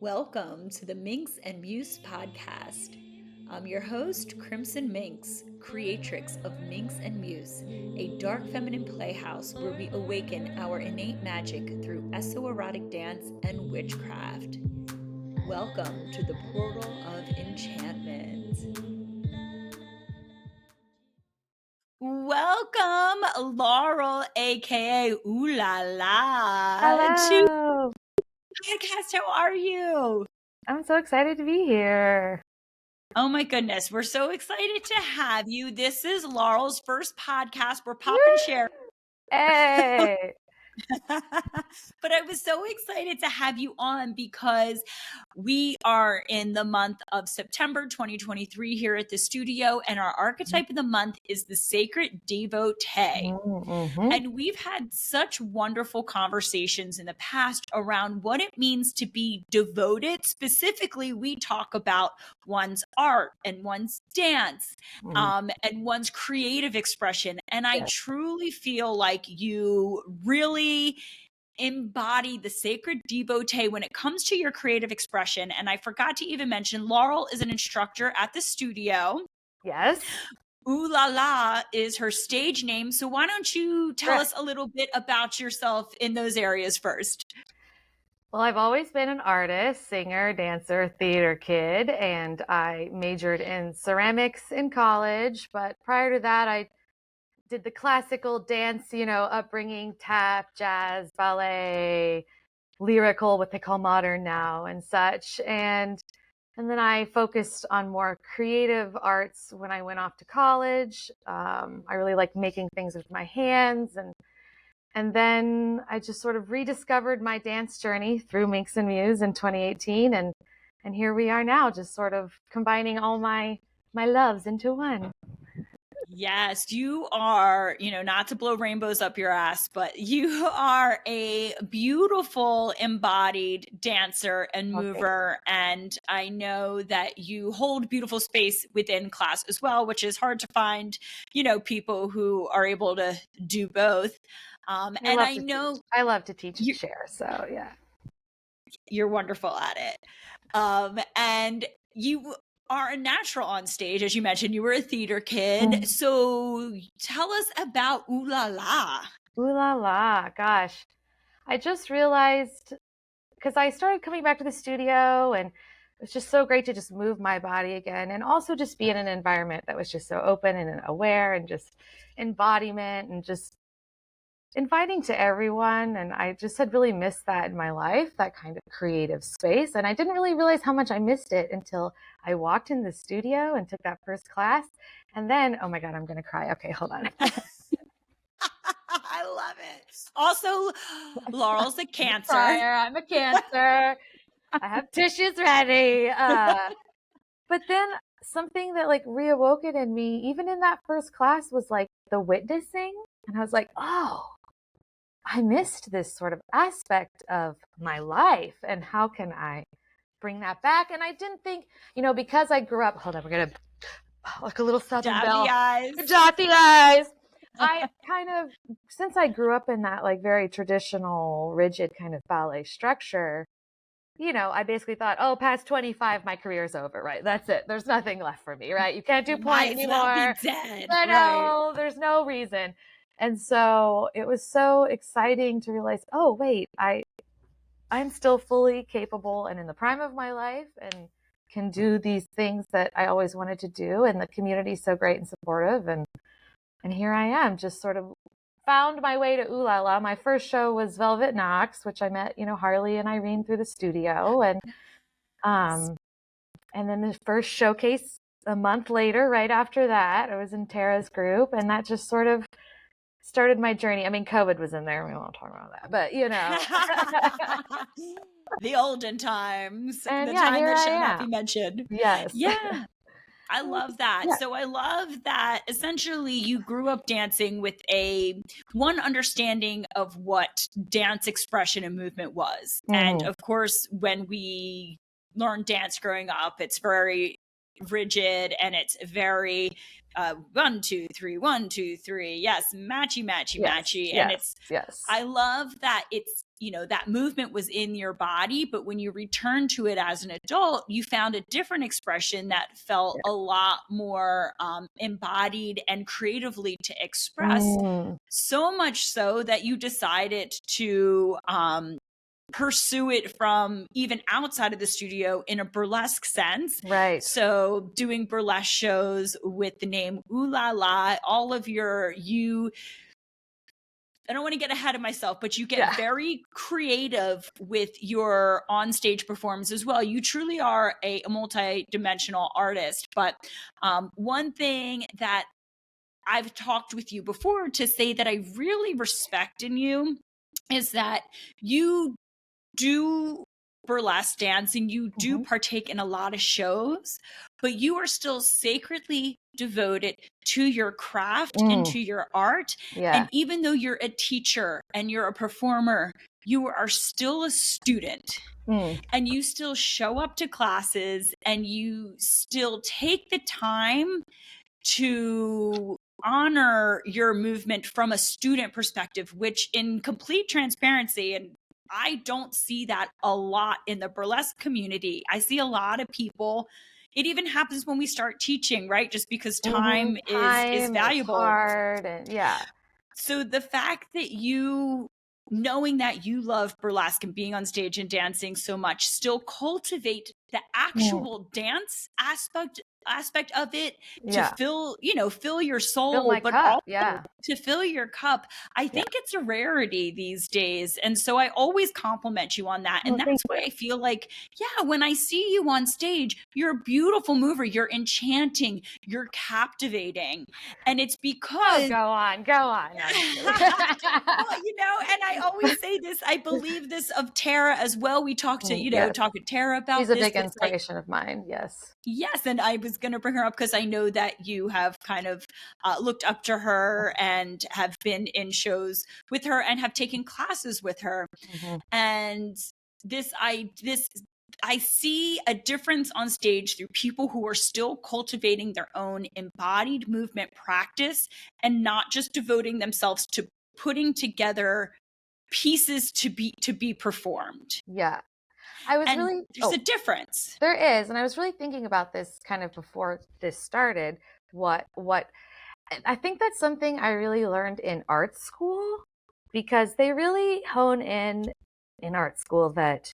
Welcome to the Minx and Muse podcast. I'm your host, Crimson Minx, creatrix of Minx and Muse, a dark feminine playhouse where we awaken our innate magic through esoerotic dance and witchcraft. Welcome to the portal of enchantment. Welcome, Laurel, aka Ooh Lala, to Hello. podcast. How are you? I'm so excited to be here. Oh my goodness, we're so excited to have you. This is Laurel's first podcast. We're popping share. Hey. But I was so excited to have you on because we are in the month of September 2023 here at the studio, and our archetype of the month is the sacred devotee. Mm-hmm. And we've had such wonderful conversations in the past around what it means to be devoted. Specifically, we talk about one's art and one's dance and one's creative expression. And I truly feel like you really embody the sacred devotee when it comes to your creative expression. And I forgot to even mention, Laurel is an instructor at the studio. Yes. Ooh Lala is her stage name. So why don't you tell us a little bit about yourself in those areas first? Well, I've always been an artist, singer, dancer, theater kid, and I majored in ceramics in college. But prior to that, I did the classical dance, upbringing, tap, jazz, ballet, lyrical, what they call modern now, and such. And then I focused on more creative arts when I went off to college. I really like making things with my hands. And then I just sort of rediscovered my dance journey through Minx and Muse in 2018. And here we are now, just sort of combining all my loves into one. Yes, you are, not to blow rainbows up your ass, but you are a beautiful embodied dancer and mover. And I know that you hold beautiful space within class as well, which is hard to find, people who are able to do both. I love to teach and share. So yeah, you're wonderful at it. And you are a natural on stage. As you mentioned, you were a theater kid. So tell us about Ooh Lala. Ooh Lala. Gosh, I just realized, because I started coming back to the studio, and it was just so great to just move my body again, and also just be in an environment that was just so open and aware and just embodiment and just inviting to everyone. And I just had really missed that in my life, that kind of creative space. And I didn't really realize how much I missed it until I walked in the studio and took that first class. And then, oh my God, I'm going to cry. Okay, hold on. I love it. Also, Laurel's a Cancer. I'm a Cancer. I have tissues ready. But then something that like reawoke it in me, even in that first class, was like the witnessing. And I was like, oh, I missed this sort of aspect of my life. And how can I bring that back? And I didn't think, because I grew up, hold on, we're going to like a little Southern belle. Dot the eyes. I kind of, since I grew up in that like very traditional, rigid kind of ballet structure, I basically thought, oh, past 25, my career's over, right? That's it. There's nothing left for me, right? You can't do pointe anymore. I know, there's no reason. And so it was so exciting to realize, oh, wait, I'm still fully capable and in the prime of my life and can do these things that I always wanted to do. And the community's so great and supportive. And here I am, just sort of found my way to Ooh Lala. My first show was Velvet Knox, which I met, Harley and Irene through the studio. And then the first showcase a month later, right after that, I was in Tara's group. And that just sort of started my journey. I mean, COVID was in there. We won't talk about that, but the olden times, and the time that shall not be mentioned. Yes. Yeah. I love that. Yeah. So I love that essentially you grew up dancing with one understanding of what dance expression and movement was. And of course, when we learn dance growing up, it's very rigid and it's very 1 2 3 1 2 3, yes, matchy. And it's I love that it's that movement was in your body, but when you returned to it as an adult, you found a different expression that felt a lot more embodied and creatively to express. So much so that you decided to pursue it from even outside of the studio in a burlesque sense. Right. So doing burlesque shows with the name Ooh Lala, all of I don't want to get ahead of myself, but you get very creative with your on-stage performance as well. You truly are a multi-dimensional artist. But one thing that I've talked with you before to say that I really respect in you is that you do burlesque dance and you do partake in a lot of shows, but you are still sacredly devoted to your craft and to your art. And even though you're a teacher and you're a performer, you are still a student. And you still show up to classes and you still take the time to honor your movement from a student perspective, which in complete transparency, and I don't see that a lot in the burlesque community. I see a lot of people. It even happens when we start teaching, right? Just because time is valuable. It's hard and So the fact that you, knowing that you love burlesque and being on stage and dancing so much, still cultivate the actual dance aspect of it to fill your soul, but cup. also to fill your cup. I think it's a rarity these days. And so I always compliment you on that. And that's why I feel like, when I see you on stage, you're a beautiful mover, you're enchanting, you're captivating. And it's because go on. well, and I always say this, I believe this of Tara as well. We talked to, talk with Tara about this. She's a big inspiration of mine. Yes. Yes. And I was going to bring her up because I know that you have kind of looked up to her and have been in shows with her and have taken classes with her. And I see a difference on stage through people who are still cultivating their own embodied movement practice and not just devoting themselves to putting together pieces to be performed. Yeah. There's a difference. There is. And I was really thinking about this kind of before this started. What I think that's something I really learned in art school, because they really hone in art school that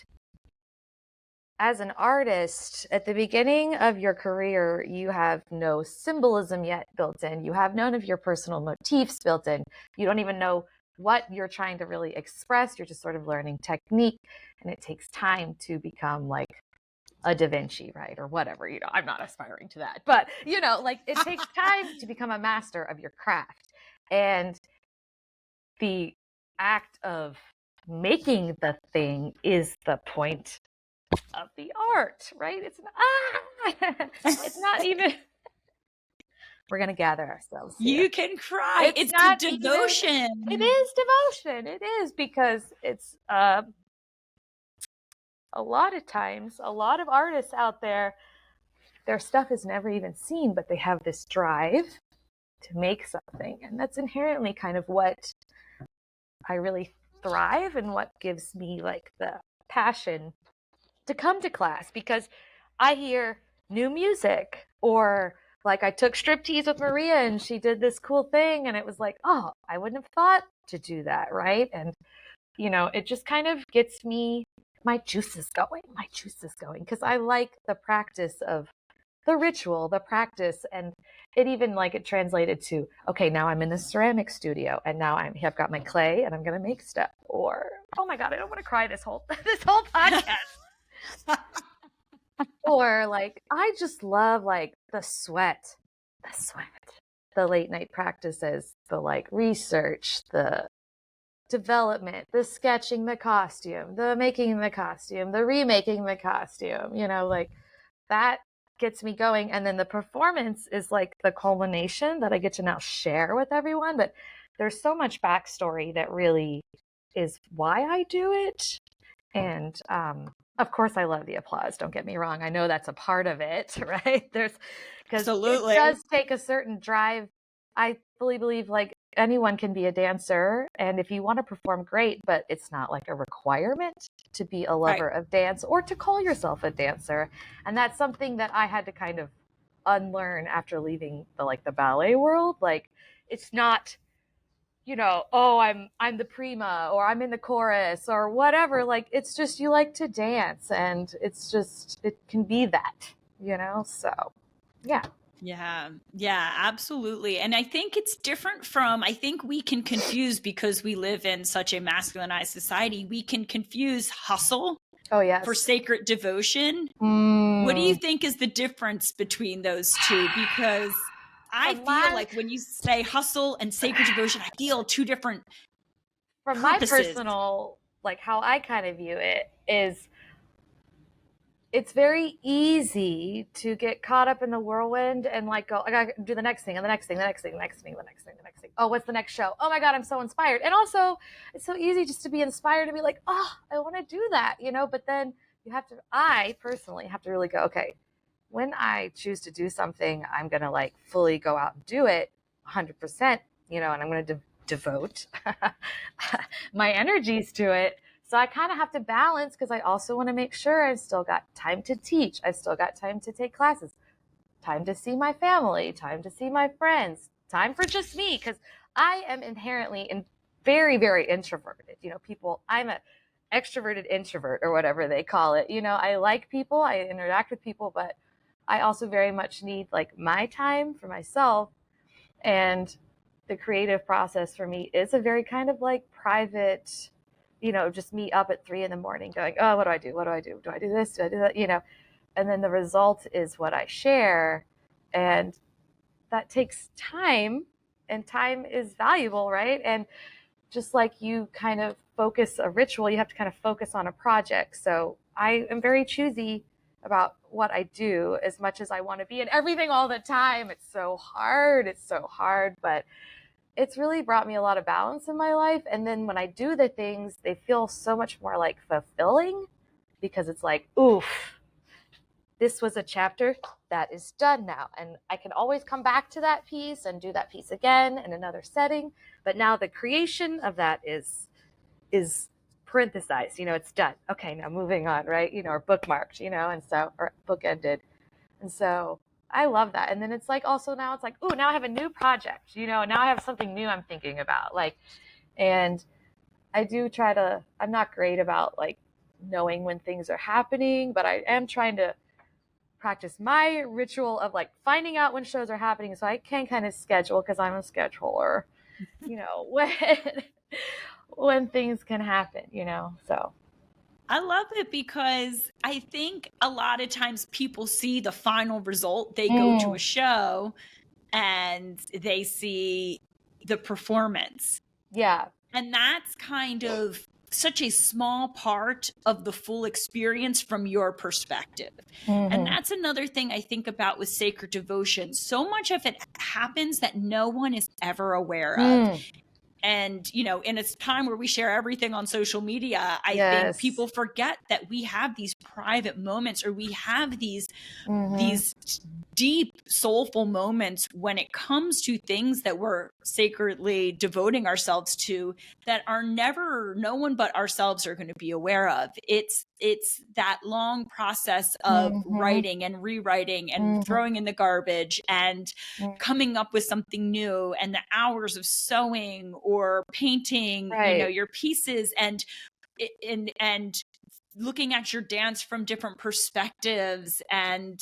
as an artist, at the beginning of your career, you have no symbolism yet built in. You have none of your personal motifs built in. You don't even know what you're trying to really express. You're just sort of learning technique, and it takes time to become like a Da Vinci, right? Or whatever, I'm not aspiring to that, but it takes time to become a master of your craft. And the act of making the thing is the point of the art, right? It's not even we're going to gather ourselves here. You can cry. It's not devotion. It is devotion. It is, because it's a lot of times, a lot of artists out there, their stuff is never even seen, but they have this drive to make something. And that's inherently kind of what I really thrive and what gives me like the passion to come to class, because I hear new music, or like I took striptease with Maria and she did this cool thing and it was like, oh, I wouldn't have thought to do that, right? And it just kind of gets me my juices going, because I like the practice of the ritual, the practice. And it even it translated to, okay, now I'm in the ceramic studio and now I've got my clay and I'm going to make stuff. Or, oh my God, I don't want to cry this whole podcast. Or I just love the sweat, the late night practices, the research, the development, the sketching the costume, the making the costume, the remaking the costume, that gets me going. And then the performance is the culmination that I get to now share with everyone. But there's so much backstory that really is why I do it. And of course, I love the applause. Don't get me wrong. I know that's a part of it, right? Because it does take a certain drive. I fully believe anyone can be a dancer, and if you want to perform, great, but it's not like a requirement to be a lover of dance or to call yourself a dancer. And that's something that I had to kind of unlearn after leaving the ballet world. Like, it's not, oh, I'm the prima, or I'm in the chorus, or whatever. Like, it's just, you like to dance, and it's just, it can be that, so yeah. Yeah, absolutely. And I think it's different I think we can confuse, because we live in such a masculinized society, we can confuse hustle for sacred devotion. What do you think is the difference between those two? Because I feel like when you say hustle and sacred devotion, I feel two different from purposes. my personal, how I kind of view it is, it's very easy to get caught up in the whirlwind and go, I gotta do the next thing and the next thing, the next thing, the next thing, the next thing, the next thing. Oh, what's the next show? Oh my God, I'm so inspired. And also, it's so easy just to be inspired and be like, oh, I want to do that, but then I personally have to really go, okay, when I choose to do something, I'm going to fully go out and do it 100%, and I'm going to devote my energies to it. So I kind of have to balance, because I also want to make sure I've still got time to teach. I've still got time to take classes, time to see my family, time to see my friends, time for just me, because I am inherently very, very introverted. I'm an extroverted introvert, or whatever they call it. I like people, I interact with people, but I also very much need my time for myself. And the creative process for me is a very kind of private, just me up at 3 a.m. going, oh, what do I do? What do I do? Do I do this? Do I do that? And then the result is what I share. And that takes time, and time is valuable, right? And just like you kind of focus a ritual, you have to kind of focus on a project. So I am very choosy about what I do, as much as I want to be in everything all the time. It's so hard. But it's really brought me a lot of balance in my life. And then when I do the things, they feel so much more fulfilling, because it's oof, this was a chapter that is done now. And I can always come back to that piece and do that piece again in another setting. But now the creation of that is parenthesized, it's done. Okay, now moving on, right? Or bookmarked, and so, or bookended. And so I love that. And then it's also now it's ooh, now I have a new project, now I have something new I'm thinking about. And I do try to, I'm not great about knowing when things are happening, but I am trying to practice my ritual of finding out when shows are happening, so I can kind of schedule, because I'm a scheduler, when things can happen, so. I love it, because I think a lot of times people see the final result. They go to a show and they see the performance. Yeah. And that's kind of such a small part of the full experience from your perspective. And that's another thing I think about with sacred devotion. So much of it happens that no one is ever aware of. And, in a time where we share everything on social media, I think people forget that we have these private moments, or we have these deep, soulful moments when it comes to things that we're sacredly devoting ourselves to, that are no one but ourselves are going to be aware of. It's that long process of writing and rewriting and throwing in the garbage and coming up with something new, and the hours of sewing or painting, your pieces, and looking at your dance from different perspectives, and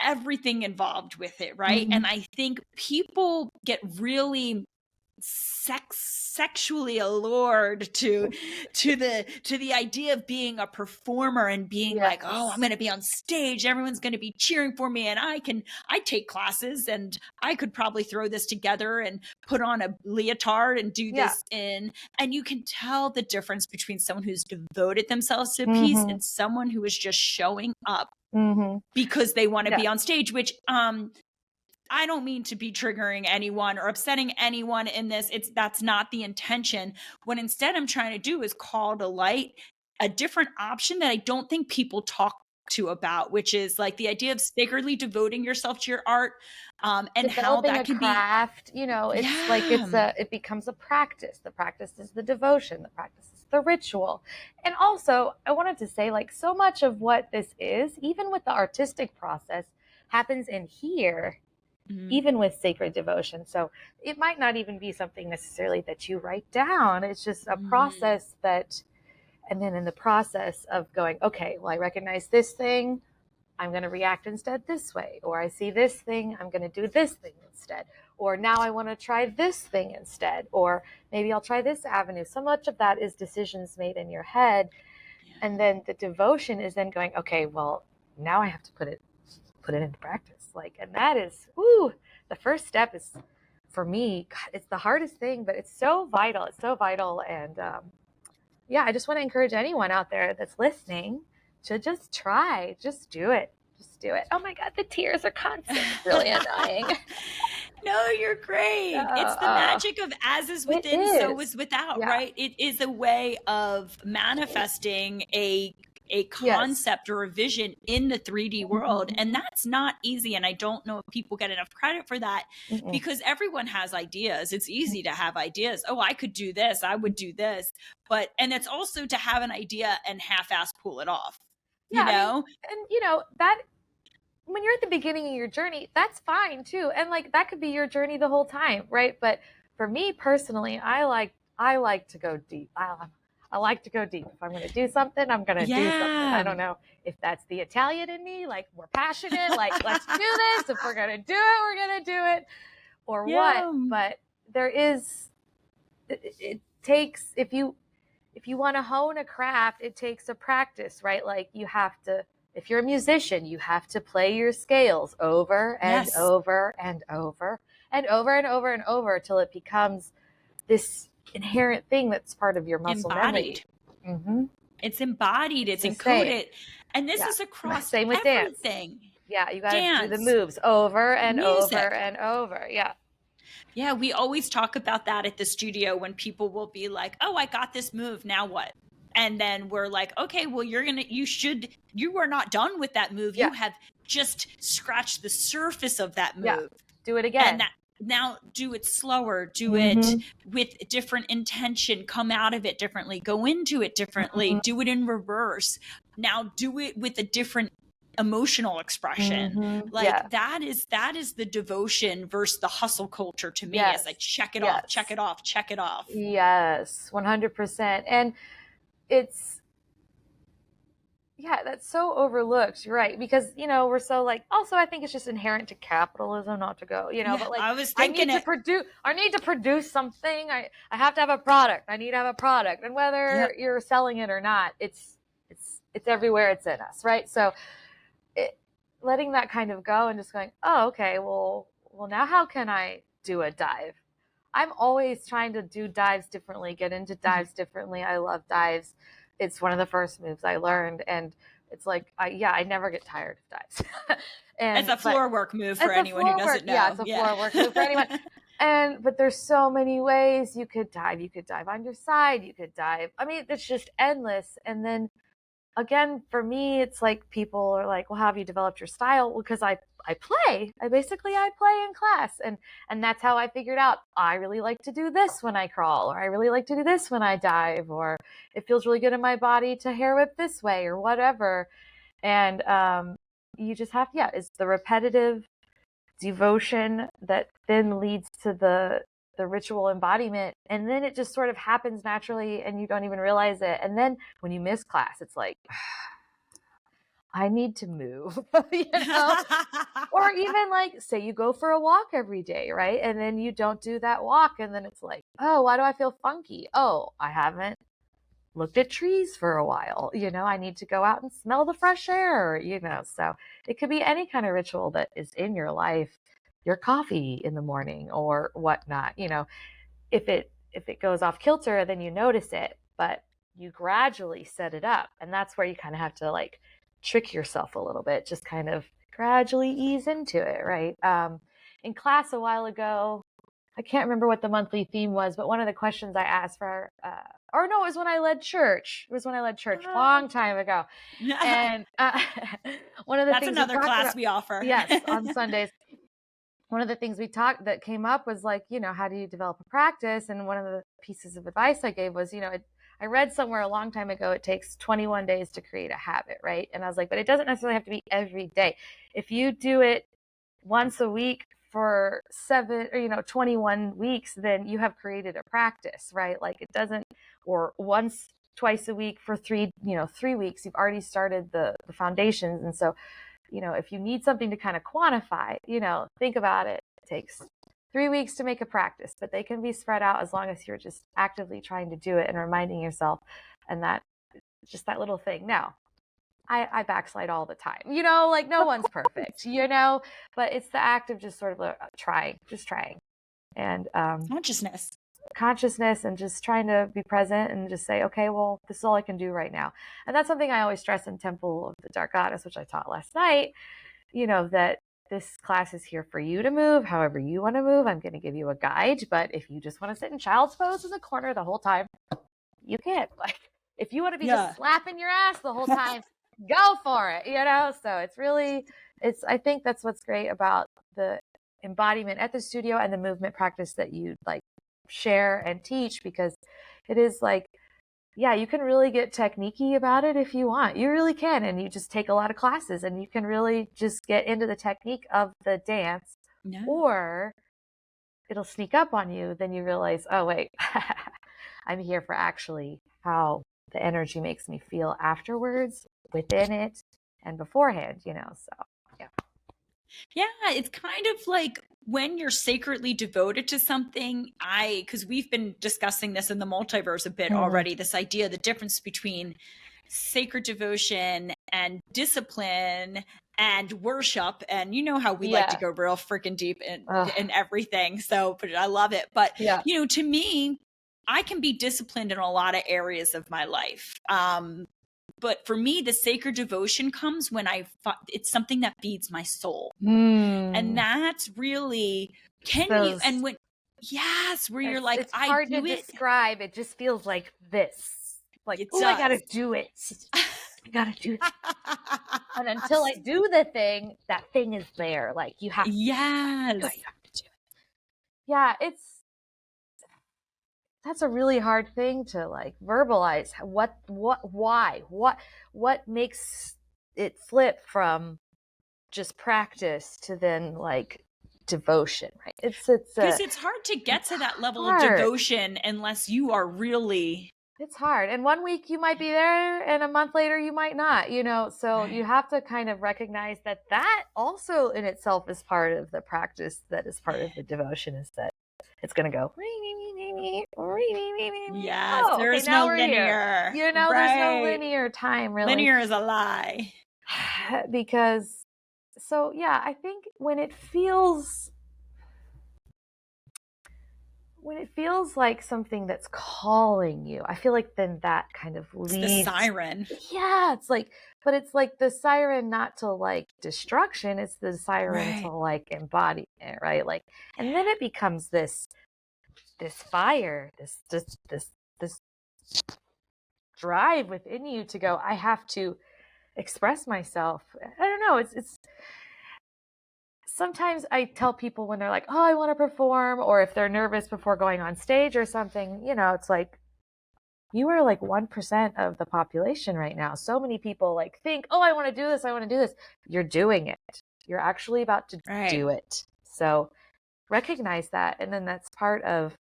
everything involved with it, right? And I think people get really sexually allured to the idea of being a performer, and being oh, I'm going to be on stage, everyone's going to be cheering for me, and I take classes, and I could probably throw this together and put on a leotard and do this and you can tell the difference between someone who's devoted themselves to a piece and someone who is just showing up because they want to be on stage, which I don't mean to be triggering anyone or upsetting anyone in this. That's not the intention. What instead I'm trying to do is call to light a different option that I don't think people talk to about, which is like the idea of sacredly devoting yourself to your art, and how Developing that a can be. craft, it's like Yeah. it becomes a practice. The practice is the devotion, the practice is the ritual. And also, I wanted to say, like, so much of what this is, even with the artistic process, happens in here, even with sacred devotion. So it might not even be something necessarily that you write down. It's just a process that, and then in the process of going, okay, well, I recognize this thing, I'm going to react instead this way. Or I see this thing, I'm going to do this thing instead. Or now I want to try this thing instead. Or maybe I'll try this avenue. So much of that is decisions made in your head. And then the devotion is then going, okay, well, now I have to put it into practice. Like, and that is, the first step is, for me, God, it's the hardest thing, but it's so vital. It's so vital. And yeah, I just want to encourage anyone out there that's listening to just try, just do it. Just do it. Oh my God, the tears are constant. It's really annoying. No, you're great. It's the magic of as is within, so is without, right? It is a way of manifesting a concept or a vision in the 3D world. And that's not easy. And I don't know if people get enough credit for that, because everyone has ideas. It's easy to have ideas. Oh, I could do this. I would do this. And it's also to have an idea and half-ass pull it off. Yeah, I mean, and that, when you're at the beginning of your journey, that's fine too. And like, that could be your journey the whole time, right? But for me personally, I like to go deep. I like to go deep. If I'm going to do something, I'm going to do something. I don't know if that's the Italian in me, like we're passionate, like let's do this. If we're going to do it, we're going to do it, or what. But there is, it takes, if you want to hone a craft, it takes a practice, right? Like you have to, if you're a musician, you have to play your scales over and over and over and over and over and over till it becomes this inherent thing that's part of your muscle memory. It's embodied, it's encoded. And this is across same with everything. Dance. Yeah, you got to do the moves over and over and over. Yeah. Yeah, we always talk about that at the studio when people will be like, oh, I got this move, now what? And then we're like, okay, well, you are not done with that move. You have just scratched the surface of that move. Yeah. Do it again. And now do it slower, do it with different intention, come out of it differently, go into it differently, do it in reverse. Now do it with a different emotional expression. Like that is the devotion versus the hustle culture to me. It's like, check it off, check it off, check it off. Yes, 100%. And it's, that's so overlooked. You're right. Because, we're so like, also, I think it's just inherent to capitalism not to go, but like, I was thinking I need to produce something. I have to have a product. I need to have a product. And whether you're selling it or not, it's everywhere. It's in us. Right. So letting that kind of go and just going, oh, okay, well, now how can I do a dive? I'm always trying to do dives differently, get into dives differently. I love dives. It's one of the first moves I learned. And it's like, I never get tired of dives. It's a floor work move for anyone who doesn't know. Yeah, it's a floor work move for anyone. But there's so many ways you could dive. You could dive on your side. You could dive. I mean, it's just endless. And then again, for me, it's like people are like, well, how have you developed your style? Well, because I play. I play in class. And that's how I figured out I really like to do this when I crawl, or I really like to do this when I dive, or it feels really good in my body to hair whip this way, or whatever. And you just have, it's the repetitive devotion that then leads to the ritual embodiment, and then it just sort of happens naturally and you don't even realize it. And then when you miss class, it's like, I need to move. Or even like, say you go for a walk every day, right? And then you don't do that walk, and then it's like, oh, why do I feel funky? Oh, I haven't looked at trees for a while. I need to go out and smell the fresh air, so it could be any kind of ritual that is in your life, your coffee in the morning or whatnot. If it goes off kilter, then you notice it, but you gradually set it up. And that's where you kind of have to like trick yourself a little bit, just kind of gradually ease into it. Right. In class a while ago, I can't remember what the monthly theme was, but one of the questions I asked for or no, it was when I led church. It was when I led church a long time ago. And one of the That's things another class we offer. Yes, on Sundays. One of the things we talked that came up was like, how do you develop a practice? And one of the pieces of advice I gave was, I read somewhere a long time ago, it takes 21 days to create a habit, right? And I was like, but it doesn't necessarily have to be every day. If you do it once a week for 21 weeks, then you have created a practice, right? Like it doesn't, or twice a week for 3 weeks, you've already started the foundations. And so, if you need something to kind of quantify, think about it. It takes 3 weeks to make a practice, but they can be spread out as long as you're just actively trying to do it and reminding yourself. And that, just that little thing. Now, I backslide all the time, like no one's perfect, but it's the act of just sort of trying. And consciousness and just trying to be present and just say, okay, well, this is all I can do right now. And that's something I always stress in Temple of the Dark Goddess, which I taught last night, that this class is here for you to move however you want to move. I'm going to give you a guide, but if you just want to sit in child's pose in the corner the whole time, you can. Like, if you want to be just slapping your ass the whole time, go for it, So I think that's what's great about the embodiment at the studio and the movement practice that you like share and teach, because it is like, you can really get techniquey about it if you want. You really can. And you just take a lot of classes and you can really just get into the technique of the dance, or it'll sneak up on you. Then you realize, oh, wait, I'm here for actually how the energy makes me feel afterwards, within it, and beforehand, so yeah. Yeah, it's kind of like when you're sacredly devoted to something, because we've been discussing this in the multiverse a bit already, this idea, the difference between sacred devotion and discipline and worship. And you know how we like to go real freaking deep in everything. So, but I love it. But, to me, I can be disciplined in a lot of areas of my life. But for me, the sacred devotion comes when it's something that feeds my soul. And that's really, where you're like, it's hard to describe. It just feels like this. Like, oh, I gotta do it. I gotta do that. And until I do the thing, that thing is there. Like, you have to. Yes. You have to do it. Yeah, that's a really hard thing to like verbalize. Why, what makes it flip from just practice to then like devotion, right? It's because it's hard to get to that level of devotion unless you are really. It's hard. And 1 week you might be there and a month later you might not, so you have to kind of recognize that also in itself is part of the practice, that is part of the devotion, is that it's going to go. Yes, there's no linear. There's no linear time, really. Linear is a lie. Because, I think when it feels like something that's calling you, I feel like then that kind of leads. It's the siren. Yeah, but it's like the siren not to like destruction, it's the siren to like embody it, right? Like, and then it becomes this fire, this drive within you to go, I have to express myself. I don't know, it's sometimes I tell people when they're like, oh, I want to perform, or if they're nervous before going on stage or something, it's like, you are like 1% of the population right now. So many people like think, oh, I want to do this. You're doing it. You're actually about to do it. So recognize that. And then that's part of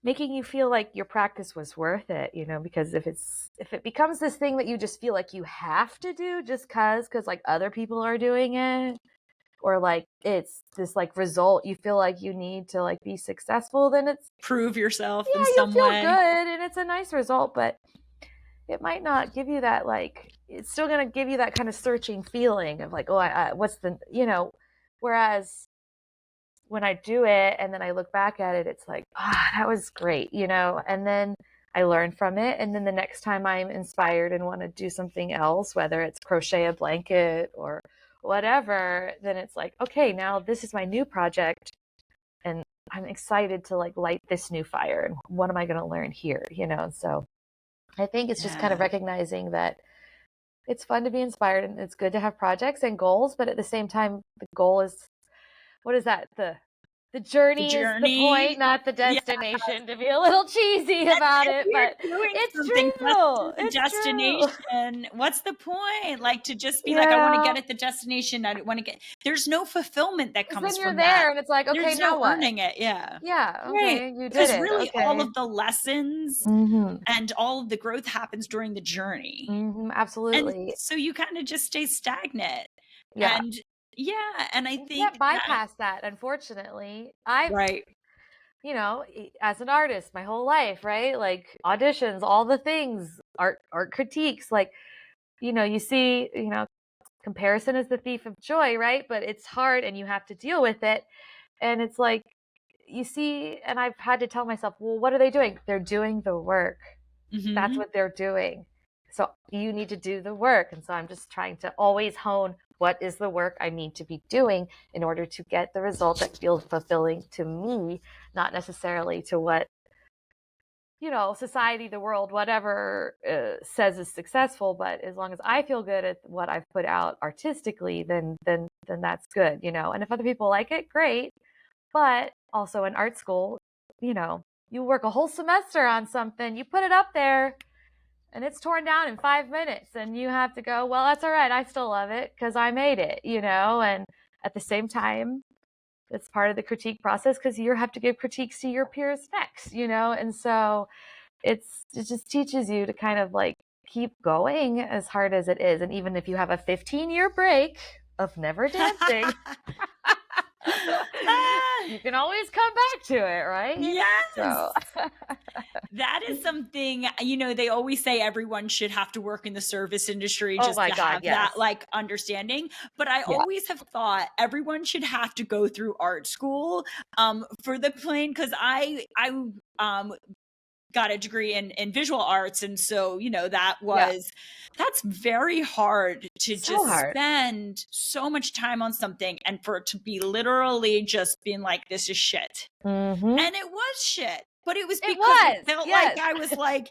making you feel like your practice was worth it, because if it becomes this thing that you just feel like you have to do just because like other people are doing it, or like it's this like result you feel like you need to like be successful, then it's prove yourself in some you'll feel way. good and it's a nice result, but it might not give you that, like, it's still going to give you that kind of searching feeling of like, oh, what's the, whereas when I do it and then I look back at it, it's like, that was great, and then I learn from it. And then the next time I'm inspired and want to do something else, whether it's crochet a blanket or whatever, then it's like, okay, now this is my new project and I'm excited to like light this new fire, and what am I going to learn here, you know? So I think it's just kind of Yeah. recognizing that it's fun to be inspired and it's good to have projects and goals, but at the same time, the goal is, what is that? The The journey is the point, journey. not the Yeah. destination, to be a little cheesy about If it, you're but doing it's something just true. to the It's true. destination, what's the point? Like to just be like, I want to Yeah. get at the destination. I want to get, there's no fulfillment that Because comes then you're from that. there and it's like, okay, There's no now what? earning it. Yeah. Yeah, Right. okay, you did Because it. really all Okay. of the lessons Mm-hmm. and all of the growth happens during the journey. Mm-hmm. And Absolutely. so you kind of just stay stagnant. Yeah. And yeah, and I You think can't that, bypass that, unfortunately. I've, right. you know, as an artist my whole life, right? Like auditions, all the things, art critiques, like, you know, you see, you know, comparison is the thief of joy, right? But it's hard and you have to deal with it. And it's like, you see, and I've had to tell myself, well, what are they doing? They're doing the work. That's Mm-hmm. what they're doing. So you need to do the work. And so I'm just trying to always hone what is the work I need to be doing in order to get the result that feels fulfilling to me, not necessarily to what, you know, society, the world, whatever says is successful. But as long as I feel good at what I've put out artistically, then that's good, you know. And if other people like it, great. But also in art school, you know, you work a whole semester on something, you put it up there, and it's torn down in 5 minutes, and you have to go, well, that's all right, I still love it because I made it, you know. And at the same time, it's part of the critique process because you have to give critiques to your peers next, you know. And so it just teaches you to kind of like keep going as hard as it is. And even if you have a 15-year break of never dancing, you can always come back to it, right? You know? Yes. So That is something, you know, they always say everyone should have to work in the service industry oh just my to God, have yes. that like understanding. But I Yeah. always have thought everyone should have to go through art school for the plain, because I got a degree in visual arts. And so, you know, Yeah. that's very hard to So just hard. spend so much time on something and for it to be literally just being like, this is shit. Mm-hmm. And it was shit. But it was It because it was, felt like yes. I was like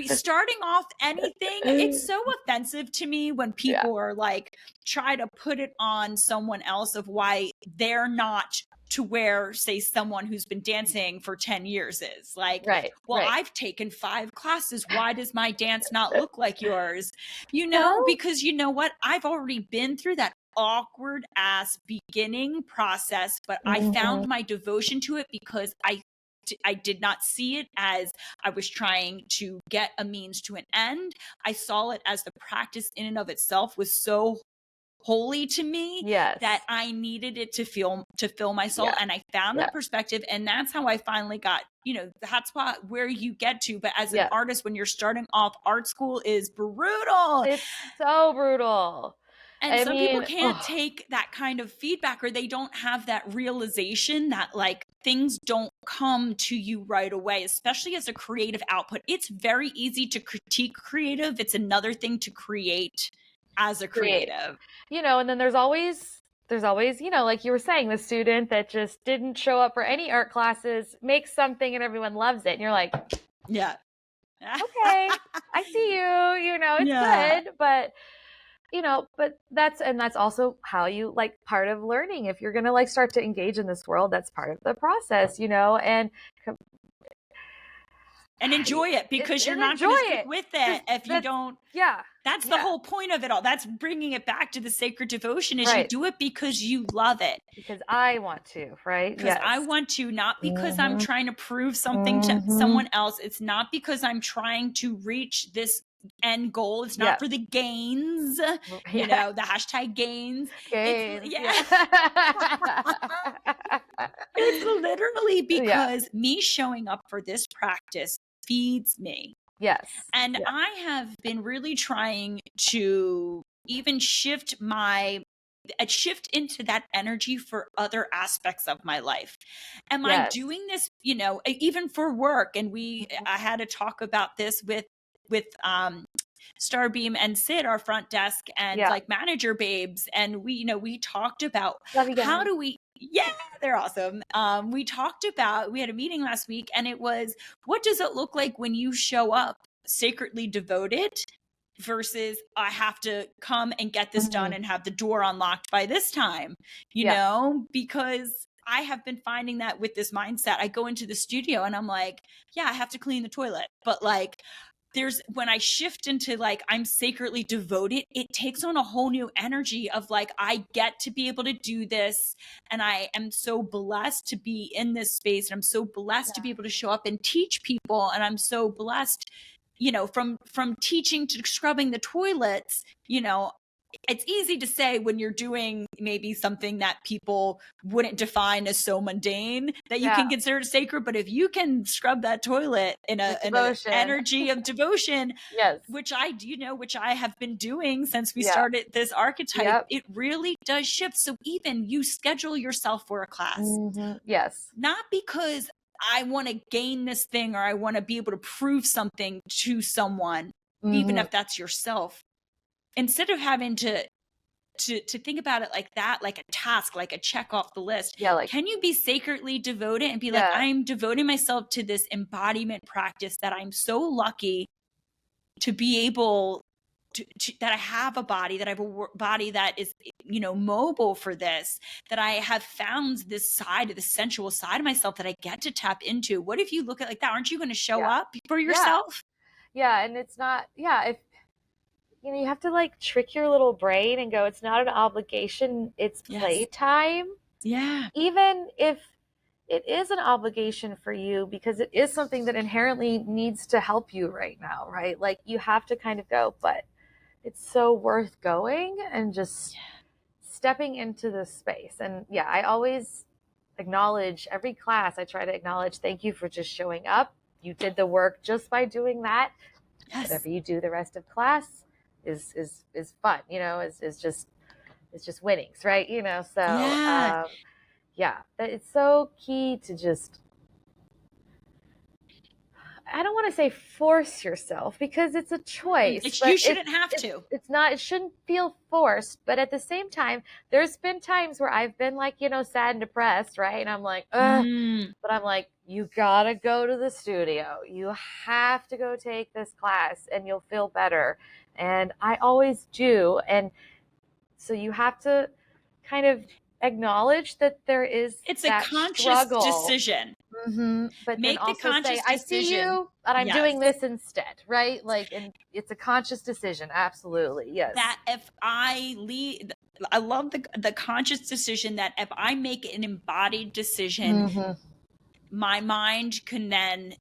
starting off anything. It's so offensive to me when Yeah. people are like try to put it on someone else of why they're not to where, say, someone who's been dancing for 10 years is. Like, Right. well, Right. I've taken 5 classes. Why does my dance not look like yours? You know, Well, because you know what? I've already been through that awkward ass beginning process, but I found my devotion to it because I did not see it as I was trying to get a means to an end. I saw it as the practice in and of itself was so holy to me yes. that I needed it to fill my soul. Yeah. And I found Yeah. that perspective. And that's how I finally got, you know, that's where you get to. But as an Yeah. artist, when you're starting off, art school is brutal. It's so brutal. And I some people mean, can't take that kind of feedback, or they don't have that realization that like things don't come to you right away, especially as a creative output. It's very easy to critique creative. It's another thing to create as a creative. You know, and then there's always, you know, like you were saying, the student that just didn't show up for any art classes, makes something and everyone loves it. And you're like, Yeah. okay, I see you, you know, it's good, but you know, but that's also how you like part of learning. If you're going to like start to engage in this world, that's part of the process, you know, and enjoy it, because you're not enjoy going to stick it with it if you don't. Yeah. That's the whole point of it all. That's bringing it back to the sacred devotion, is you Right. do it because you love it. Because I want to, right? Because I Yes. want to, not because I'm trying to prove something to someone else. It's not because I'm trying to reach this end goal. It's not for the gains, you know, the hashtag gains. Gains. It's literally because me showing up for this practice feeds me. Yes. And I have been really trying to even shift into that energy for other aspects of my life. Am I doing this, you know, even for work? And I had to talk about this with Starbeam and Sid, our front desk and like manager babes. And we talked about how do we Yeah, they're awesome. We had a meeting last week, and it was, what does it look like when you show up sacredly devoted versus I have to come and get this done and have the door unlocked by this time, because I have been finding that with this mindset, I go into the studio and I'm like, yeah, I have to clean the toilet, but like, when I shift into like, I'm sacredly devoted, it takes on a whole new energy of like, I get to be able to do this. And I am so blessed to be in this space. And I'm so blessed to be able to show up and teach people. And I'm so blessed, from teaching to scrubbing the toilets, it's easy to say when you're doing maybe something that people wouldn't define as so mundane that you can consider sacred. But if you can scrub that toilet in an energy of devotion, which I have been doing since we started this archetype, it really does shift. So even you schedule yourself for a class, not because I want to gain this thing or I want to be able to prove something to someone, even if that's yourself. Instead of having to think about it like that, like a task, like a check off the list, can you be sacredly devoted and be like, I'm devoting myself to this embodiment practice that I'm so lucky to be able to that I have a body, that I have a body that is, mobile for this, that I have found this side, the sensual side of myself that I get to tap into. What if you look at it like that? Aren't you going to show up for yourself? Yeah. And it's not, if, you have to like trick your little brain and go, it's not an obligation, it's playtime. Yeah. Even if it is an obligation for you, because it is something that inherently needs to help you right now, right? Like you have to kind of go, but it's so worth going and just stepping into this space. And I always acknowledge every class. I try to acknowledge, thank you for just showing up. You did the work just by doing that. Whatever you do the rest of class is fun, is just winnings, right? So it's so key to just, I don't want to say force yourself because it's a choice. You shouldn't have to. It shouldn't feel forced. But at the same time, there's been times where I've been like, sad and depressed, right? And I'm like, ugh. But I'm like, you gotta go to the studio. You have to go take this class and you'll feel better. And I always do. And so you have to kind of acknowledge that there is it's a conscious decision. But make then also the conscious say, I see you, and I'm doing this instead, right? Like, and it's a conscious decision. Absolutely. Yes. That if I lead, I love the conscious decision that if I make an embodied decision, my mind can then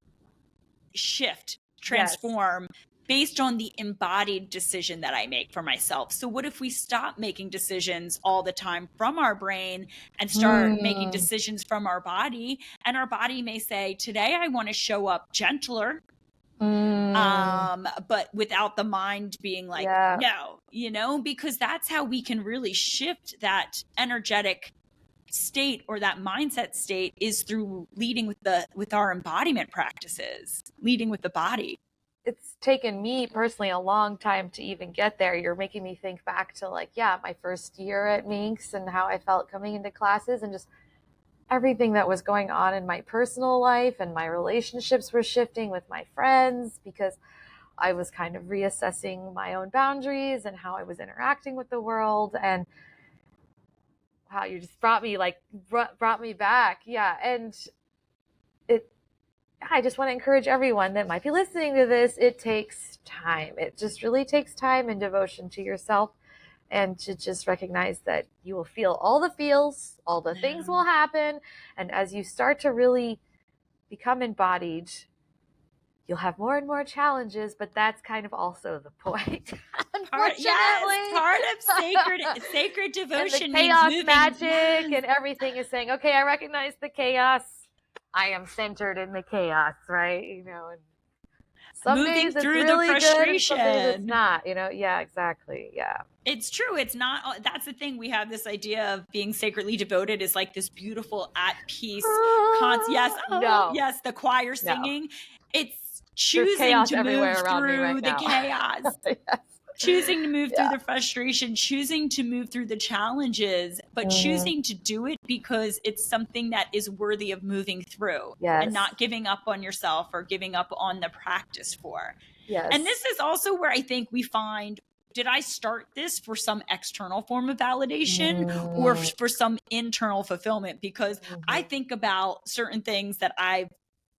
shift, transform based on the embodied decision that I make for myself. So what if we stop making decisions all the time from our brain and start making decisions from our body? And our body may say, today I want to show up gentler, but without the mind being like, no, because that's how we can really shift that energetic state or that mindset state, is through leading with our embodiment practices, leading with the body. It's taken me personally a long time to even get there. You're making me think back to like, my first year at Minx and how I felt coming into classes and just everything that was going on in my personal life, and my relationships were shifting with my friends because I was kind of reassessing my own boundaries and how I was interacting with the world. And wow, you just brought me back. Yeah. And I just want to encourage everyone that might be listening to this. It takes time. It just really takes time and devotion to yourself, and to just recognize that you will feel all the feels, all the things will happen. And as you start to really become embodied, you'll have more and more challenges, but that's kind of also the point. Part of sacred devotion, and the chaos magic and everything is saying, okay, I recognize the chaos. I am centered in the chaos, right? And some moving days it's through really the frustration. Good, some days it's not, Yeah, exactly. Yeah. It's true. It's not, that's the thing. We have this idea of being sacredly devoted is like this beautiful at peace. Yes. The choir singing. No. It's choosing to move through the chaos. Yes. choosing to move through the frustration, choosing to move through the challenges, but choosing to do it because it's something that is worthy of moving through and not giving up on yourself or giving up on the practice for. And this is also where I think we find, did I start this for some external form of validation or for some internal fulfillment? Because I think about certain things that I've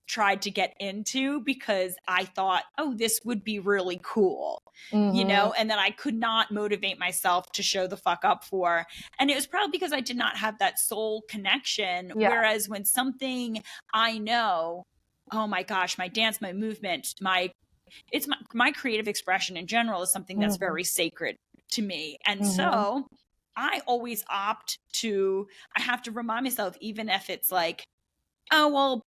tried to get into because I thought, oh, this would be really cool, you know, and that I could not motivate myself to show the fuck up for. And it was probably because I did not have that soul connection. Whereas when something I know, oh my gosh, my dance, my movement, my creative expression in general is something that's very sacred to me. And so I always opt to, I have to remind myself, even if it's like, oh, well,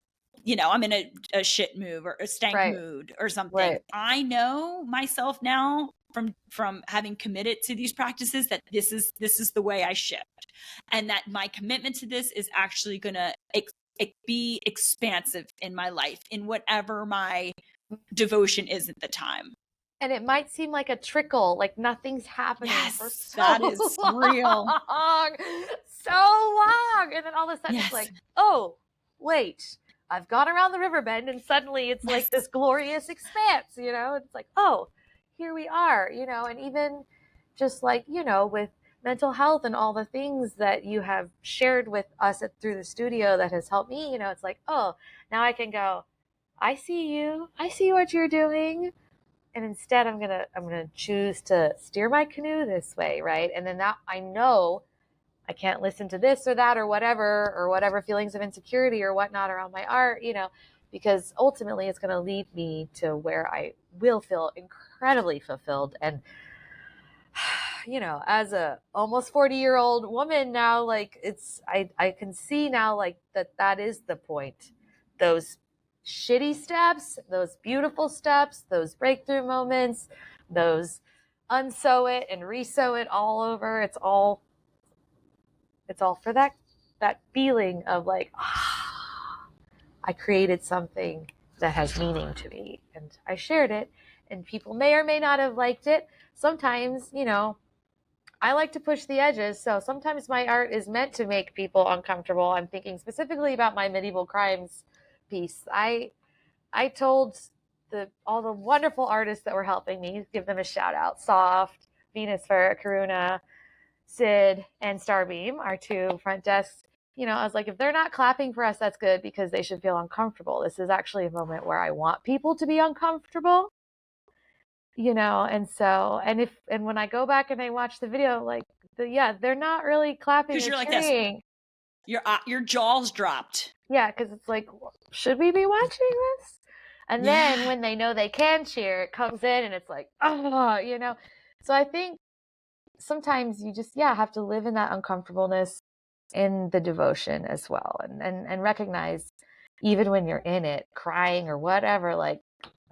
you know, I'm in a shit mood or a stank mood or something. I know myself now from having committed to these practices that this is the way I shift, and that my commitment to this is actually going to be expansive in my life, in whatever my devotion is at the time. And it might seem like a trickle, like nothing's happening for so that is real. So long. And then all of a sudden it's like, oh, wait, I've gone around the river bend, and suddenly it's like this glorious expanse, you know? It's like, oh, here we are, you know? And even just like, you know, with mental health and all the things that you have shared with us through the studio that has helped me, you know, it's like, oh, now I can go, I see you. I see what you're doing. And instead I'm gonna choose to steer my canoe this way, right? And then that I know I can't listen to this or that or whatever feelings of insecurity or whatnot around my art, you know, because ultimately it's gonna lead me to where I will feel incredibly fulfilled. And you know, as a almost 40-year-old woman now, like I can see now like that is the point. Those shitty steps, those beautiful steps, those breakthrough moments, those unsew it and resew it all over. It's all for that feeling of like, I created something that has meaning to me, and I shared it, and people may or may not have liked it. Sometimes, you know, I like to push the edges, so sometimes my art is meant to make people uncomfortable. I'm thinking specifically about my medieval crimes piece. I told all the wonderful artists that were helping me, give them a shout out, Soft, Venus Fur, Karuna, Sid, and Starbeam, our two front desks. You know, I was like, if they're not clapping for us, that's good, because they should feel uncomfortable. This is actually a moment where I want people to be uncomfortable, you know. And so, and when I go back and I watch the video, like, they're not really clapping or you're cheering. Like this. Your jaws dropped. Yeah, because it's like, should we be watching this? And then when they know they can cheer, it comes in and it's like, oh, you know. So I think sometimes you just, have to live in that uncomfortableness in the devotion as well. And recognize, even when you're in it, crying or whatever, like,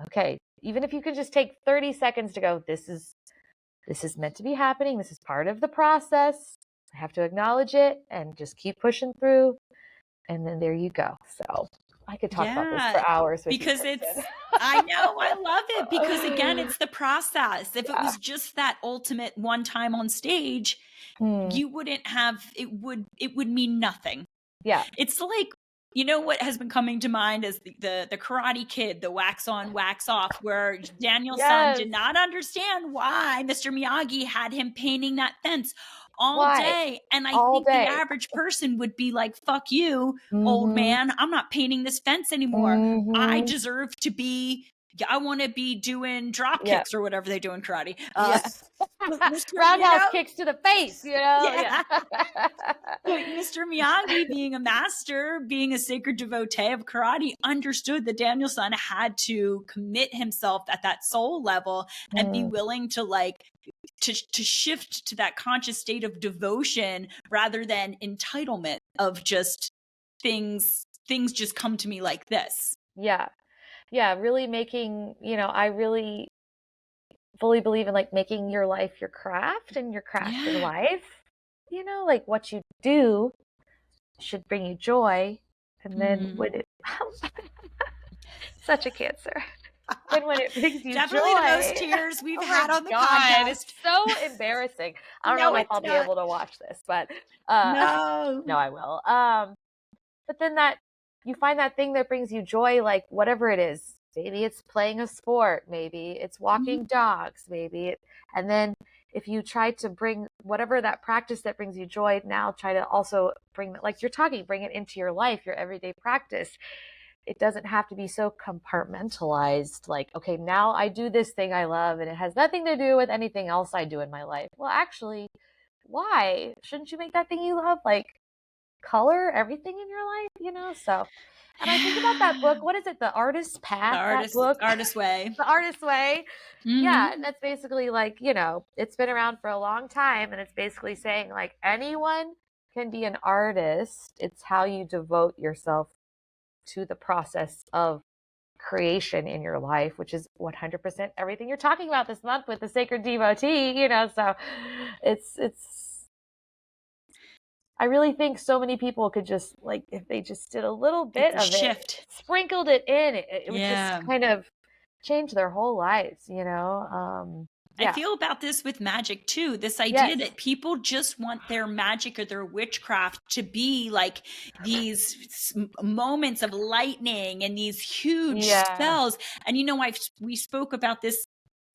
okay, even if you can just take 30 seconds to go, this is meant to be happening. This is part of the process. I have to acknowledge it and just keep pushing through. And then there you go. So I could talk about this for hours with because you, it's, I know, I love it, because again, it's the process. If it was just that ultimate one time on stage, you wouldn't have, it would mean nothing. Yeah. It's like, you know what has been coming to mind is the Karate Kid, the wax on, wax off, where Daniel-san did not understand why Mr. Miyagi had him painting that fence all day. And I think the average person would be like, fuck you, old man. I'm not painting this fence anymore. I deserve to be, I want to be doing drop kicks or whatever they do in karate. Roundhouse kicks to the face, you know? Like Mr. Miyagi, being a master, being a sacred devotee of karate, understood that Daniel-san had to commit himself at that soul level and be willing to to shift to that conscious state of devotion rather than entitlement of just things just come to me like this. Yeah, really making, you know, I really fully believe in like making your life your craft and your craft your life. You know, like what you do should bring you joy. And then when it such a Cancer. than when it brings you Definitely the most joy. tears we've Oh had my on the God, podcast. it's so embarrassing. I don't No, know if it's I'll be not. able to watch this, but No. no, I will. But then you find that thing that brings you joy, like whatever it is. Maybe it's playing a sport, maybe it's walking dogs, and then if you try to bring whatever that practice that brings you joy, now try to also bring, like you're talking, bring it into your life, your everyday practice. It doesn't have to be so compartmentalized, like, okay, now I do this thing I love and it has nothing to do with anything else I do in my life. Well, actually, why? Shouldn't you make that thing you love, like, color everything in your life, So, and I think about that book. What is it? The Artist's The Path, that book? artist way. The Artist's Way. Yeah, Mm-hmm. that's basically like, it's been around for a long time and it's basically saying like anyone can be an artist. It's how you devote yourself to the process of creation in your life, which is 100% everything you're talking about this month with the sacred devotee, so it's I really think so many people could just, like, if they just did a little It bit could of it, shift. sprinkled it in, it would just Yeah. kind of change their whole lives, I yeah. feel about this with magic too. This idea Yes. that people just want their magic or their witchcraft to be like these moments of lightning and these huge Yeah. spells. And we spoke about this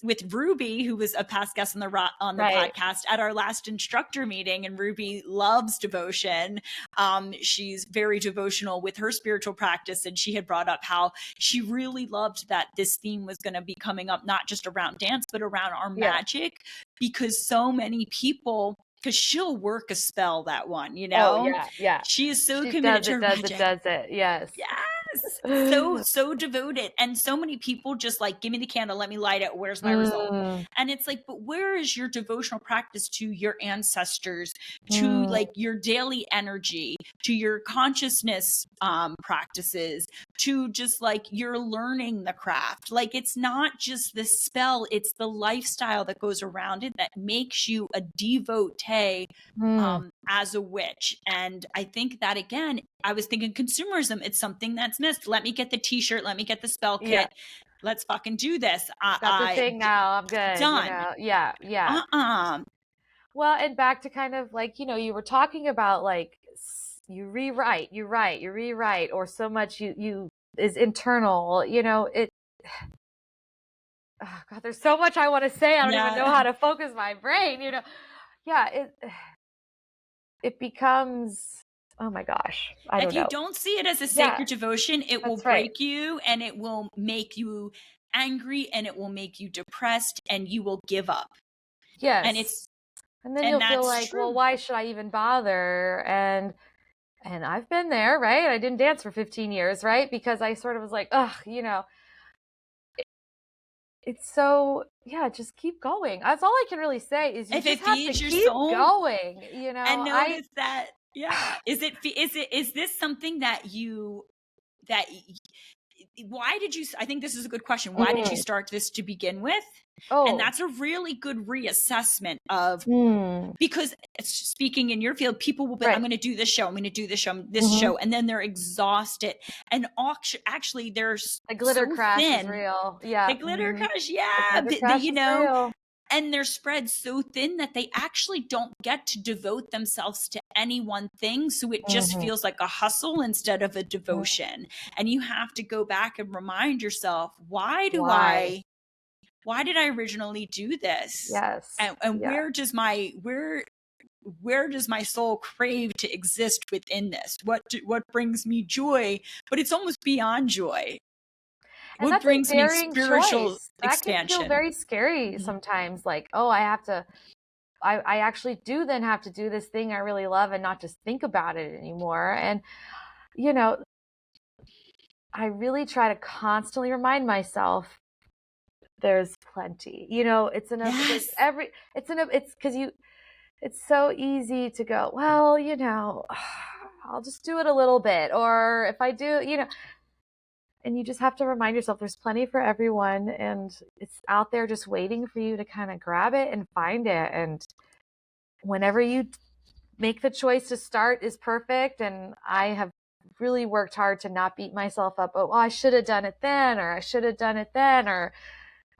with Ruby, who was a past guest on the Right. podcast at our last instructor meeting, and Ruby loves devotion. She's very devotional with her spiritual practice, and she had brought up how she really loved that this theme was going to be coming up, not just around dance, but around our Yeah. magic, because so many people, because she'll work a spell, that one, Oh, yeah. she is so She committed to her does magic. it. Yes. Yes. So devoted. And so many people just like, give me the candle, let me light it. Where's my result? And it's like, but where is your devotional practice to your ancestors, to like your daily energy, to your consciousness practices, to just like you're learning the craft? Like, it's not just the spell, it's the lifestyle that goes around it that makes you a devotee as a witch. And I think that, again, I was thinking consumerism, it's something that's missed. Let me get the t-shirt, let me get the spell kit. Yeah. Let's fucking do this. Got the thing now. I'm good. Done. Yeah. Well, and back to kind of like, you were talking about like you rewrite, you rewrite, or so much you is internal, it. Oh God, there's so much I want to say. I don't even know how to focus my brain, Yeah, it becomes, oh my gosh, I don't know. If you don't see it as a sacred devotion, it will break you, and it will make you angry, and it will make you depressed, and you will give up. Yes. And then you'll feel like, well, why should I even bother? And I've been there, right? I didn't dance for 15 years, right? Because I sort of was like, ugh, it's so, just keep going. That's all I can really say is you just have to keep going, And notice that, is this something that why did you, I think this is a good question. Why did you start this to begin with? And that's a really good reassessment of, because speaking in your field, people will be, I'm going to do this show, I'm going to do this show, and then they're exhausted. And actually, there's the glitter crash is real. Yeah. The glitter crash, yeah. Real. And they're spread so thin that they actually don't get to devote themselves to any one thing. So it just feels like a hustle instead of a devotion. And you have to go back and remind yourself, why did I originally do this? Yes. And where does my soul crave to exist within this? What brings me joy? But it's almost beyond joy. And what brings me spiritual choice. expansion? That can feel very scary sometimes. Like, oh, I actually do then have to do this thing I really love and not just think about it anymore. And, I really try to constantly remind myself there's plenty, it's enough. Yes. It's because it's so easy to go, well, I'll just do it a little bit. Or if I do, and you just have to remind yourself there's plenty for everyone, and it's out there just waiting for you to kind of grab it and find it. And whenever you make the choice to start is perfect. And I have really worked hard to not beat myself up. Oh, I should have done it then, or I should have done it then, or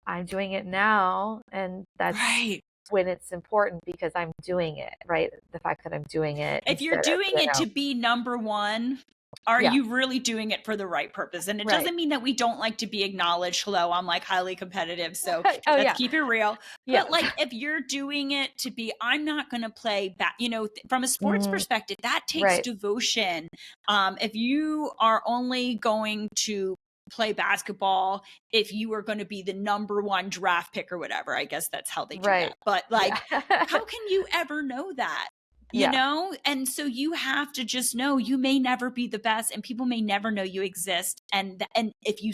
I'm doing it now. And that's Right. when it's important because I'm doing it, right? The fact that I'm doing it If you're instead of, doing it to be number one, are Yeah. you really doing it for the right purpose? And it Right. doesn't mean that we don't like to be acknowledged. Hello, I'm like highly competitive, so Oh, let's yeah. keep it real. Yeah. But like, if you're doing it to be, I'm not going to play back, you know, from a sports perspective, that takes Right. devotion. If you are only going to play basketball if you are going to be the number one draft pick or whatever, I guess that's how they do Right. that. But like, Yeah. how can you ever know that? You Yeah. know? And so you have to just know you may never be the best and people may never know you exist. And if you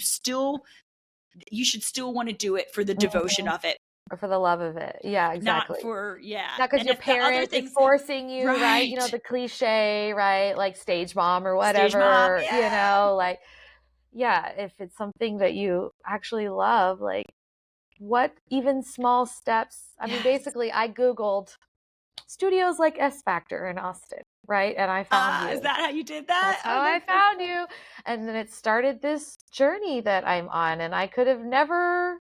you should still want to do it for the devotion of it. Or for the love of it. Yeah, exactly. Not for, Not because And your if the other parents is things, forcing you, right? You know, Right. the cliche, right? Like stage mom or Stage mom, whatever, you know, like, yeah, if it's something that you actually love, like what even small steps, I mean, Yes. basically I Googled studios like S Factor in Austin, right? And I found you. Is that how you did that? That's how I found you. And then it started this journey that I'm on, and I could have never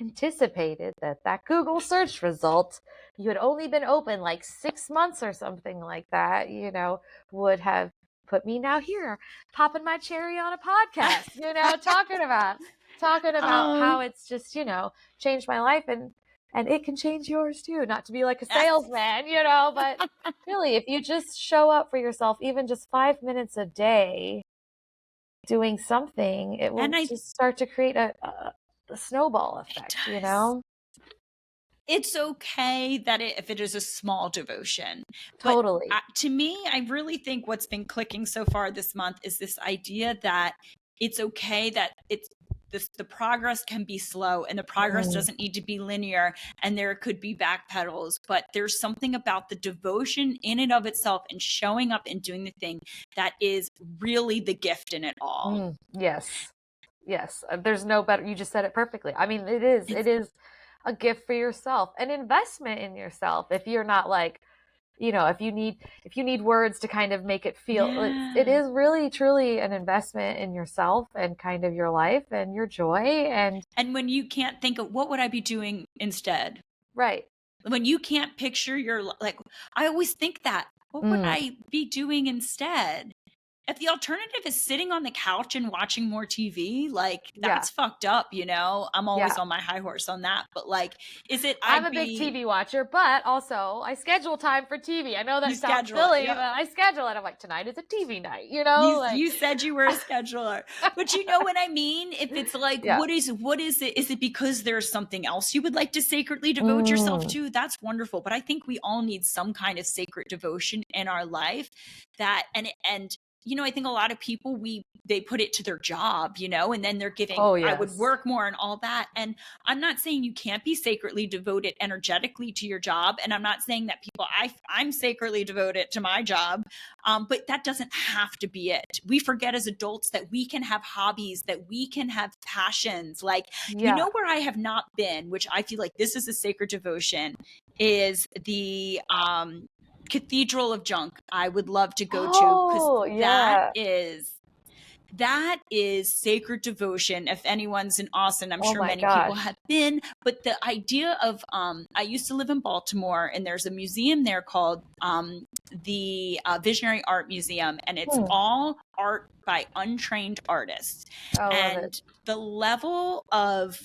anticipated that Google search result, you had only been open like 6 months or something like that, you know, would have put me now here, popping my cherry on a podcast, you know, talking about how it's just, you know, changed my life, and it can change yours too. Not to be like a salesman, you know, but really, if you just show up for yourself, even just 5 minutes a day doing something, it will just start to create a snowball effect, you know? It's okay that if it is a small devotion. Totally. But to me, I really think what's been clicking so far this month is this idea that it's okay that the progress can be slow and the progress doesn't need to be linear and there could be backpedals, but there's something about the devotion in and of itself and showing up and doing the thing that is really the gift in it all. Yes. There's no better. You just said it perfectly. I mean, it is a gift for yourself, an investment in yourself. If you're not like, you know, if you need words to kind of make it feel, it is really truly an investment in yourself and kind of your life and your joy. And when you can't think of what would I be doing instead, right? When you can't picture like, I always think that, what would I be doing instead? If the alternative is sitting on the couch and watching more TV, like that's fucked up, you know? I'm always on my high horse on that. But like, is it, I'm a big TV watcher, but also I schedule time for TV. I know that sounds silly, but I schedule it. I'm like, tonight is a TV night, you know? You said you were a scheduler, but you know what I mean? If it's like, what is it? Is it because there's something else you would like to sacredly devote yourself to? That's wonderful. But I think we all need some kind of sacred devotion in our life and you know, I think a lot of people, they put it to their job, you know, and then they're giving, I would work more and all that. And I'm not saying you can't be sacredly devoted energetically to your job. And I'm not saying that I'm sacredly devoted to my job. But that doesn't have to be it. We forget as adults that we can have hobbies, that we can have passions. Like, you know, where I have not been, which I feel like this is a sacred devotion, is the, Cathedral of Junk. I would love to go to, because that is sacred devotion. If anyone's in Austin, I'm sure many people have been. But the idea of, I used to live in Baltimore, and there's a museum there called the Visionary Art Museum, and it's all art by untrained artists. And the level of,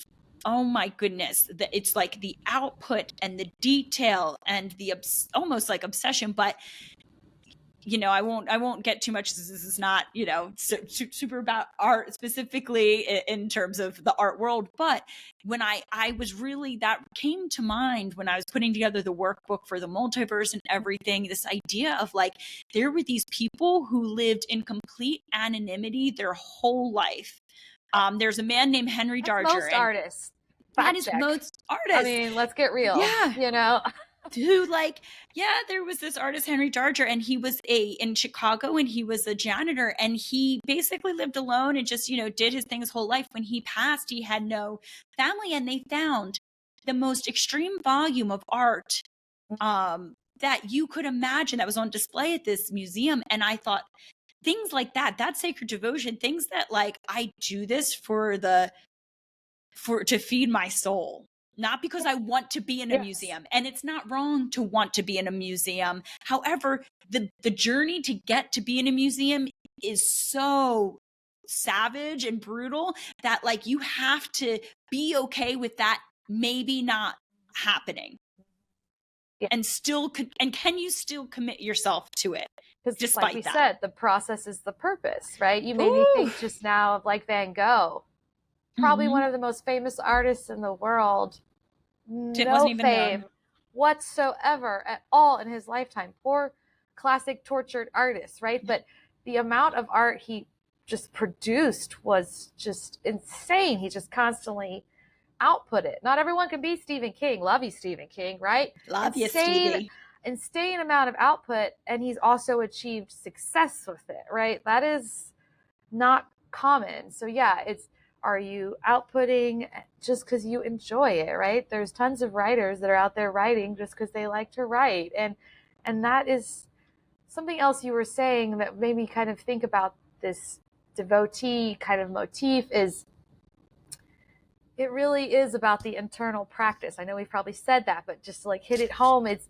oh my goodness, it's like the output and the detail and the almost like obsession. But you know, I won't get too much. This is not, you know, super about art specifically in terms of the art world. But when I was really, that came to mind when I was putting together the workbook for the multiverse and everything, this idea of like, there were these people who lived in complete anonymity their whole life. There's a man named Henry Darger. Most artists. That is most artists. I mean, let's get real. Yeah. You know? Who like, there was this artist, Henry Darger, and he was in Chicago, and he was a janitor, and he basically lived alone and just, you know, did his thing his whole life. When he passed, he had no family, and they found the most extreme volume of art that you could imagine that was on display at this museum. And I thought, things like that sacred devotion, things that like, I do this to feed my soul, not because I want to be in a Yes. museum. And it's not wrong to want to be in a museum. However, the journey to get to be in a museum is so savage and brutal that like you have to be okay with that maybe not happening. Yeah. And can you still commit yourself to it? Because Despite like we that. said, the process is the purpose, right? You made me think just now of like Van Gogh, probably one of the most famous artists in the world. No fame whatsoever at all in his lifetime. Poor classic tortured artist, right? But the amount of art he just produced was just insane. He just constantly output it. Not everyone can be Stephen King. Love you, Stephen King, right? Love you, Stevie. Insane amount of output, and he's also achieved success with it, right? That is not common. So yeah, are you outputting just because you enjoy it, right? There's tons of writers that are out there writing just because they like to write. And that is something else you were saying that made me kind of think about this devotee kind of motif is it really is about the internal practice. I know we've probably said that, but just to like hit it home, it's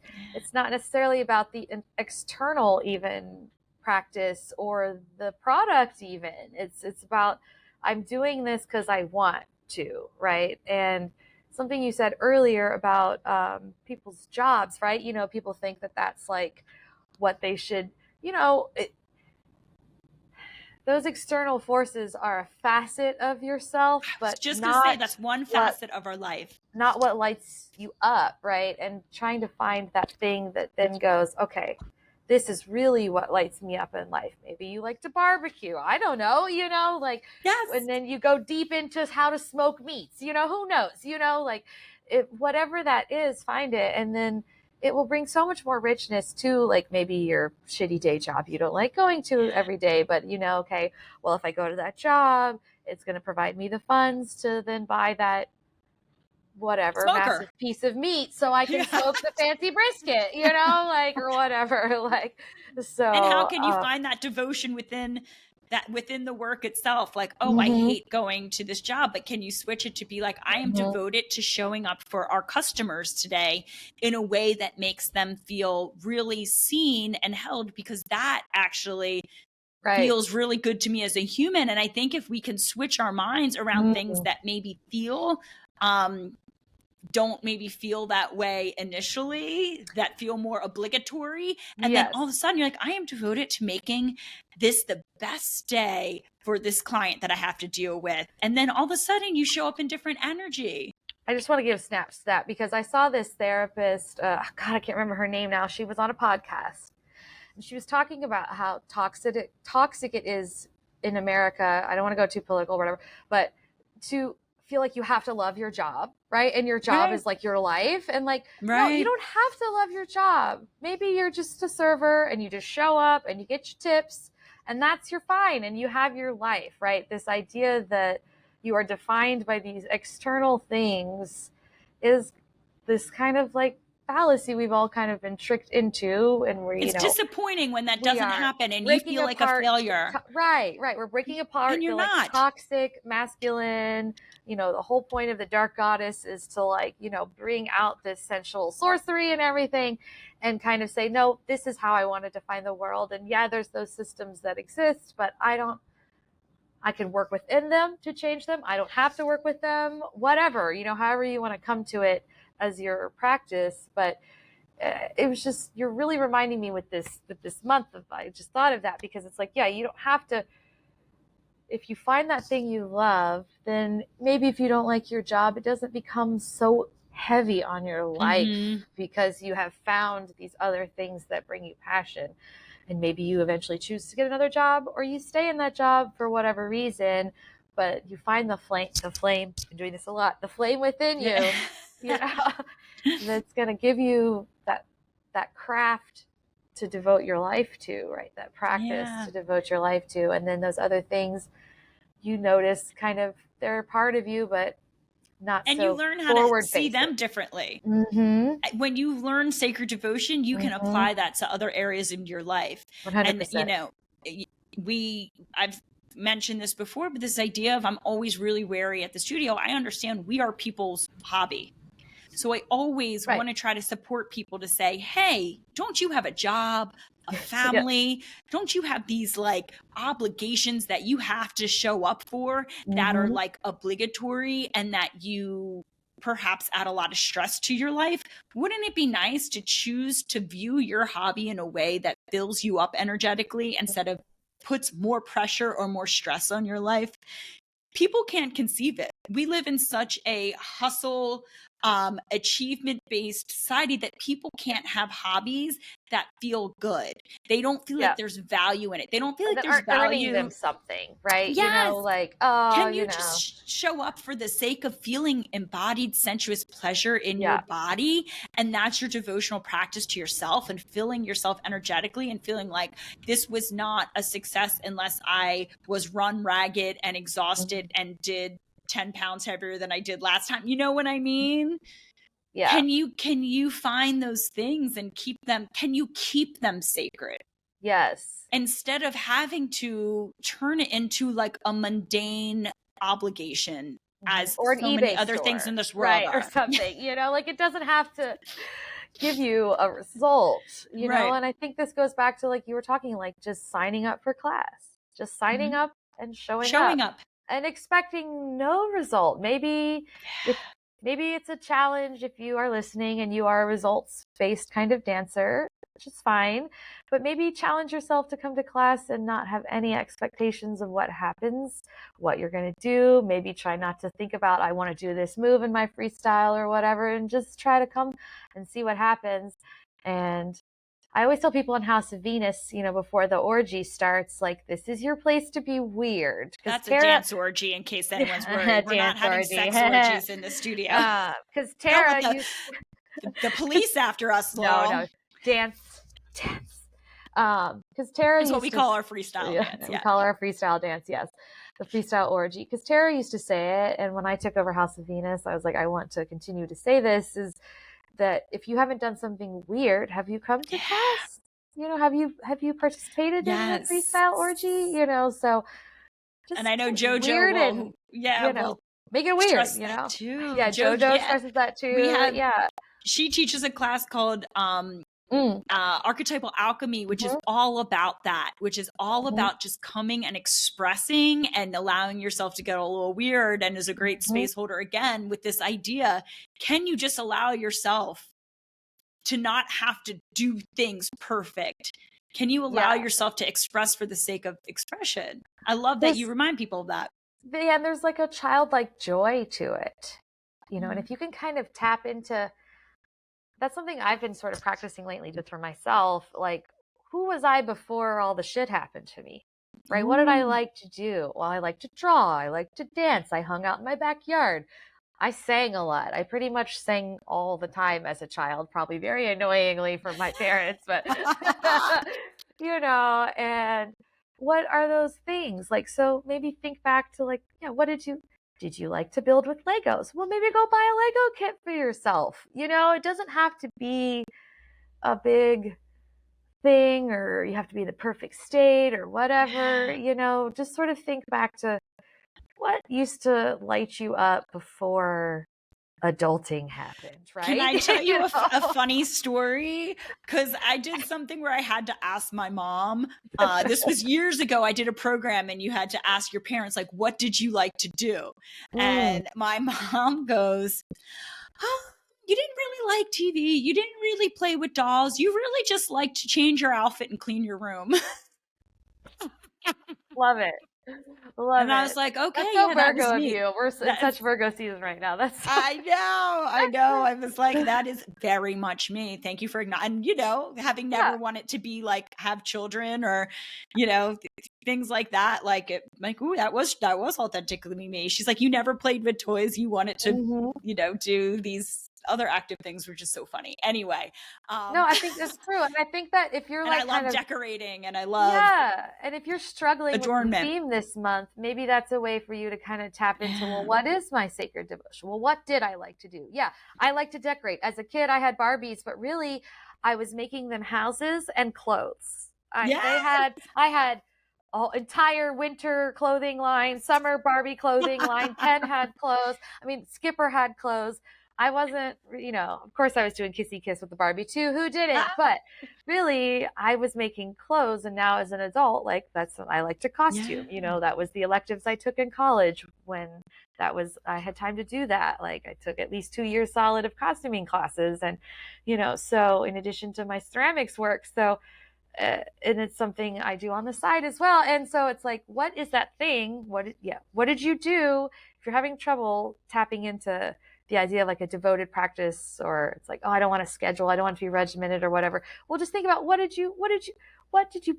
not necessarily about the external even practice or the product even. It's about I'm doing this because I want to, right? And something you said earlier about people's jobs, right? You know, people think that that's like what they should, you know, those external forces are a facet of yourself, but just not to say that's one facet of our life. Not what lights you up, right? And trying to find that thing that then goes, okay, this is really what lights me up in life. Maybe you like to barbecue. I don't know, you know, like, yes. And then you go deep into how to smoke meats, you know, who knows, you know, like whatever that is, find it. And then it will bring so much more richness to like maybe your shitty day job you don't like going to every day, but you know, okay, well, if I go to that job, it's going to provide me the funds to then buy that whatever massive piece of meat so I can smoke the fancy brisket, you know, like, or whatever. Like, so. And how can you find that devotion within the work itself? Like, oh, I hate going to this job, but can you switch it to be like, I am devoted to showing up for our customers today in a way that makes them feel really seen and held, because that actually feels really good to me as a human. And I think if we can switch our minds around things that maybe don't maybe feel that way initially, that feel more obligatory. And then all of a sudden you're like, I am devoted to making this the best day for this client that I have to deal with. And then all of a sudden you show up in different energy. I just want to give snaps to that because I saw this therapist, God, I can't remember her name now. She was on a podcast and she was talking about how toxic it is in America. I don't want to go too political or whatever, but to feel like you have to love your job, right? And your job is like your life. And like, no, you don't have to love your job. Maybe you're just a server and you just show up and you get your tips and you're fine. And you have your life, right? This idea that you are defined by these external things is this kind of like fallacy we've all kind of been tricked into, and it's disappointing when that doesn't happen and you feel like a failure. Right. We're breaking apart. And you're not. Like toxic, masculine. You know, the whole point of the dark goddess is to like, you know, bring out this sensual sorcery and everything and kind of say, no, this is how I want to define the world. And yeah, there's those systems that exist, but I can work within them to change them. I don't have to work with them, whatever, you know, however you want to come to it as your practice. But it was just, you're really reminding me with this month of, I just thought of that because it's like, yeah, you don't have to, if you find that thing you love, then maybe if you don't like your job, it doesn't become so heavy on your life because you have found these other things that bring you passion. And maybe you eventually choose to get another job or you stay in that job for whatever reason, but you find the flame, I'm doing this a lot, the flame within you, you know, that's going to give you that craft to devote your life to, right? That practice to devote your life to. And then those other things you notice kind of they're a part of you, but not and so you learn how to see them differently. When you learn sacred devotion, you can apply that to other areas in your life. 100%. And you know, I've mentioned this before, but this idea of I'm always really wary at the studio. I understand we are people's hobby. So I always want to try to support people to say, hey, don't you have a job, a family? Don't you have these like obligations that you have to show up for that are like obligatory and that you perhaps add a lot of stress to your life? Wouldn't it be nice to choose to view your hobby in a way that fills you up energetically instead of puts more pressure or more stress on your life? People can't conceive it. We live in such a hustle, achievement-based society that people can't have hobbies that feel good. They don't feel like there's value in it. They don't feel like that there's aren't earning value. them something, right? Yes. You know, like, oh, can you just show up for the sake of feeling embodied sensuous pleasure in your body? And that's your devotional practice to yourself and filling yourself energetically and feeling like this was not a success unless I was run ragged and exhausted and did 10 pounds heavier than I did last time. You know what I mean? Yeah. Can you find those things and keep them? Can you keep them sacred? Yes. Instead of having to turn it into like a mundane obligation as or an so eBay many other store, things in this world or something, you know, like it doesn't have to give you a result, you know. And I think this goes back to like you were talking, like just signing up for class, just signing up and showing up and expecting no result. Maybe it's a challenge if you are listening and you are a results-based kind of dancer, which is fine, but maybe challenge yourself to come to class and not have any expectations of what happens, what you're going to do. Maybe try not to think about, I want to do this move in my freestyle or whatever, and just try to come and see what happens. And I always tell people in House of Venus, you know, before the orgy starts, like, this is your place to be weird. That's a dance orgy, in case anyone's worried. We're not having sex orgies in the studio. Because Tara the police after us, Laurel. No, dance. Because Tara is what we call our freestyle dance. We call our freestyle dance, yes. The freestyle orgy. Because Tara used to say it, and when I took over House of Venus, I was like, I want to continue to say this, is that if you haven't done something weird, have you come to class? You know, have you participated in a freestyle orgy? You know, so just, and I know JoJo will make it weird, you know. Too. Yeah, JoJo stresses that too. She teaches a class called Archetypal Alchemy, which is all about that, which is all about just coming and expressing and allowing yourself to get a little weird, and is a great space holder again with this idea. Can you just allow yourself to not have to do things perfect? Can you allow yourself to express for the sake of expression? I love that you remind people of that. Yeah, and there's like a childlike joy to it, you know, and if you can kind of tap into, that's something I've been sort of practicing lately just for myself. Like, who was I before all the shit happened to me? Right? What did I like to do? Well, I like to draw. I like to dance. I hung out in my backyard. I sang a lot. I pretty much sang all the time as a child, probably very annoyingly from my parents, but you know, and what are those things? Like, so maybe think back to like, what did you like to build with Legos? Well, maybe go buy a Lego kit for yourself. You know, it doesn't have to be a big thing, or you have to be in the perfect state or whatever, you know, just sort of think back to what used to light you up before adulting happened, right? Can I tell you a funny story? Because I did something where I had to ask my mom. This was years ago. I did a program and you had to ask your parents, like, what did you like to do? And my mom goes, oh, you didn't really like TV. You didn't really play with dolls. You really just like to change your outfit and clean your room. Love it. And I was like, okay, that's so Virgo of you. We're in such Virgo season right now. I know. I was like, that is very much me. Thank you for acknowledging. And, you know, having never wanted to be like, have children or, you know, things like that. Like, ooh, that was authentically me. She's like, you never played with toys. You wanted to, you know, do these other active things, which is so funny. Anyway. No, I think that's true. And I think that if you're like, I love decorating and I love. And if you're struggling adornment. with the theme this month, maybe that's a way for you to kind of tap into, well, what is my sacred devotion? Well, what did I like to do? Yeah, I like to decorate. As a kid, I had Barbies, but really I was making them houses and clothes. I had all entire winter clothing line, summer Barbie clothing line. Ken had clothes. I mean, Skipper had clothes. I wasn't, of course I was doing kissy kiss with the Barbie too. Who didn't? But really, I was making clothes. And now as an adult, like I like to costume. Yeah. That was the electives I took in college when I had time to do that. Like I took at least 2 years solid of costuming classes. And, so in addition to my ceramics work, and it's something I do on the side as well. And so it's like, what is that thing? What did you do if you're having trouble tapping into the idea of like a devoted practice, or it's like, oh, I don't want to schedule, I don't want to be regimented or whatever. Well, just think about what did you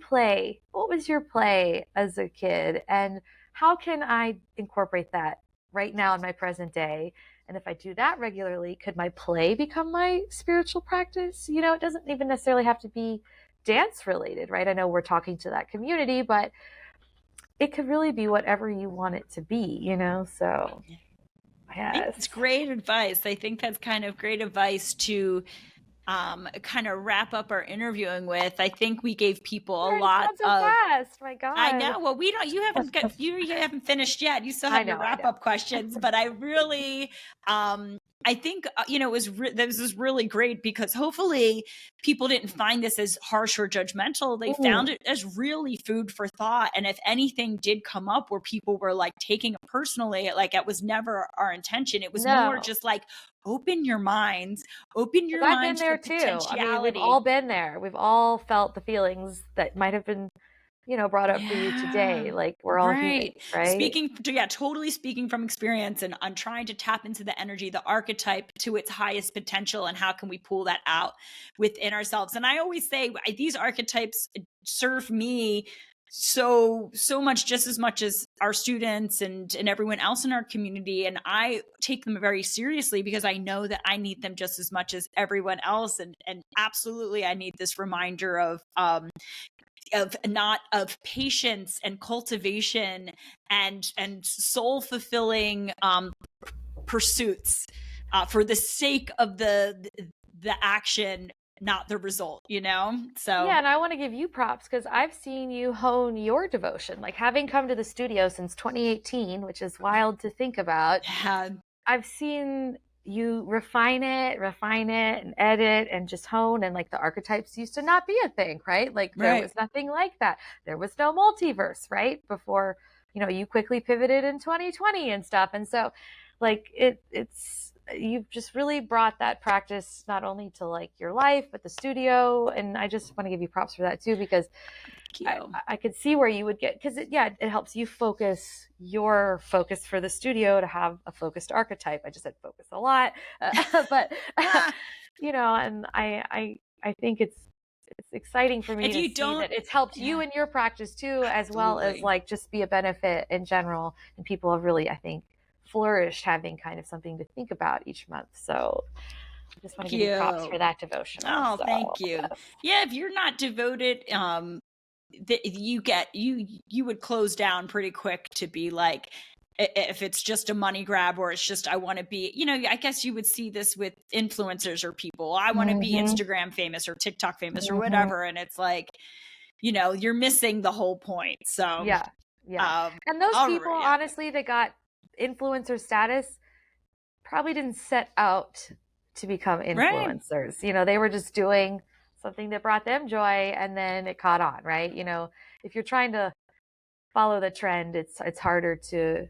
play? What was your play as a kid? And how can I incorporate that right now in my present day? And if I do that regularly, could my play become my spiritual practice? It doesn't even necessarily have to be dance related, right? I know we're talking to that community, but it could really be whatever you want it to be, so yes. It's great advice. I think that's kind of great advice to kind of wrap up our interviewing with. I think we gave people a lot so of fast. My God. I know. Well, you haven't finished yet. You still have your wrap up questions, but I really I think this is really great, because hopefully people didn't find this as harsh or judgmental. They found it as really food for thought. And if anything did come up where people were like taking it personally, like it was never our intention. It was more just like, open your minds, open your minds I've been there too. I mean, we've all been there. We've all felt the feelings that might have been brought up for you today. Like we're all human, right? Totally speaking from experience, and I'm trying to tap into the energy, the archetype to its highest potential, and how can we pull that out within ourselves. And I always say these archetypes serve me so much, just as much as our students and everyone else in our community. And I take them very seriously, because I know that I need them just as much as everyone else. And absolutely, I need this reminder of patience and cultivation and soul fulfilling pursuits for the sake of the action, not the result, So yeah, and I want to give you props, because I've seen you hone your devotion, like having come to the studio since 2018, which is wild to think about. Yeah. I've seen you refine it and edit and just hone, and like the archetypes used to not be a thing, right? Like there was nothing like that. There was no multiverse, right? Before, you quickly pivoted in 2020 and stuff. And so like it's you've just really brought that practice not only to like your life, but the studio. And I just want to give you props for that too, because I could see where you would get, because it helps you focus your focus for the studio to have a focused archetype. I just said focus a lot, but and I think it's exciting for me to see that it's helped you in your practice too, as well as like just be a benefit in general. And people have really, I think, flourished having kind of something to think about each month. So I just want to give you props for that devotion. Oh, thank you. Yeah, if you're not devoted, you would close down pretty quick to be like, if it's just a money grab, or it's just I want to be, I guess you would see this with influencers or people. I want to be Instagram famous or TikTok famous or whatever, and it's like, you're missing the whole point. So yeah. And those people, honestly, that got influencer status probably didn't set out to become influencers. They were just doing something that brought them joy, and then it caught on, right? If you're trying to follow the trend, it's harder to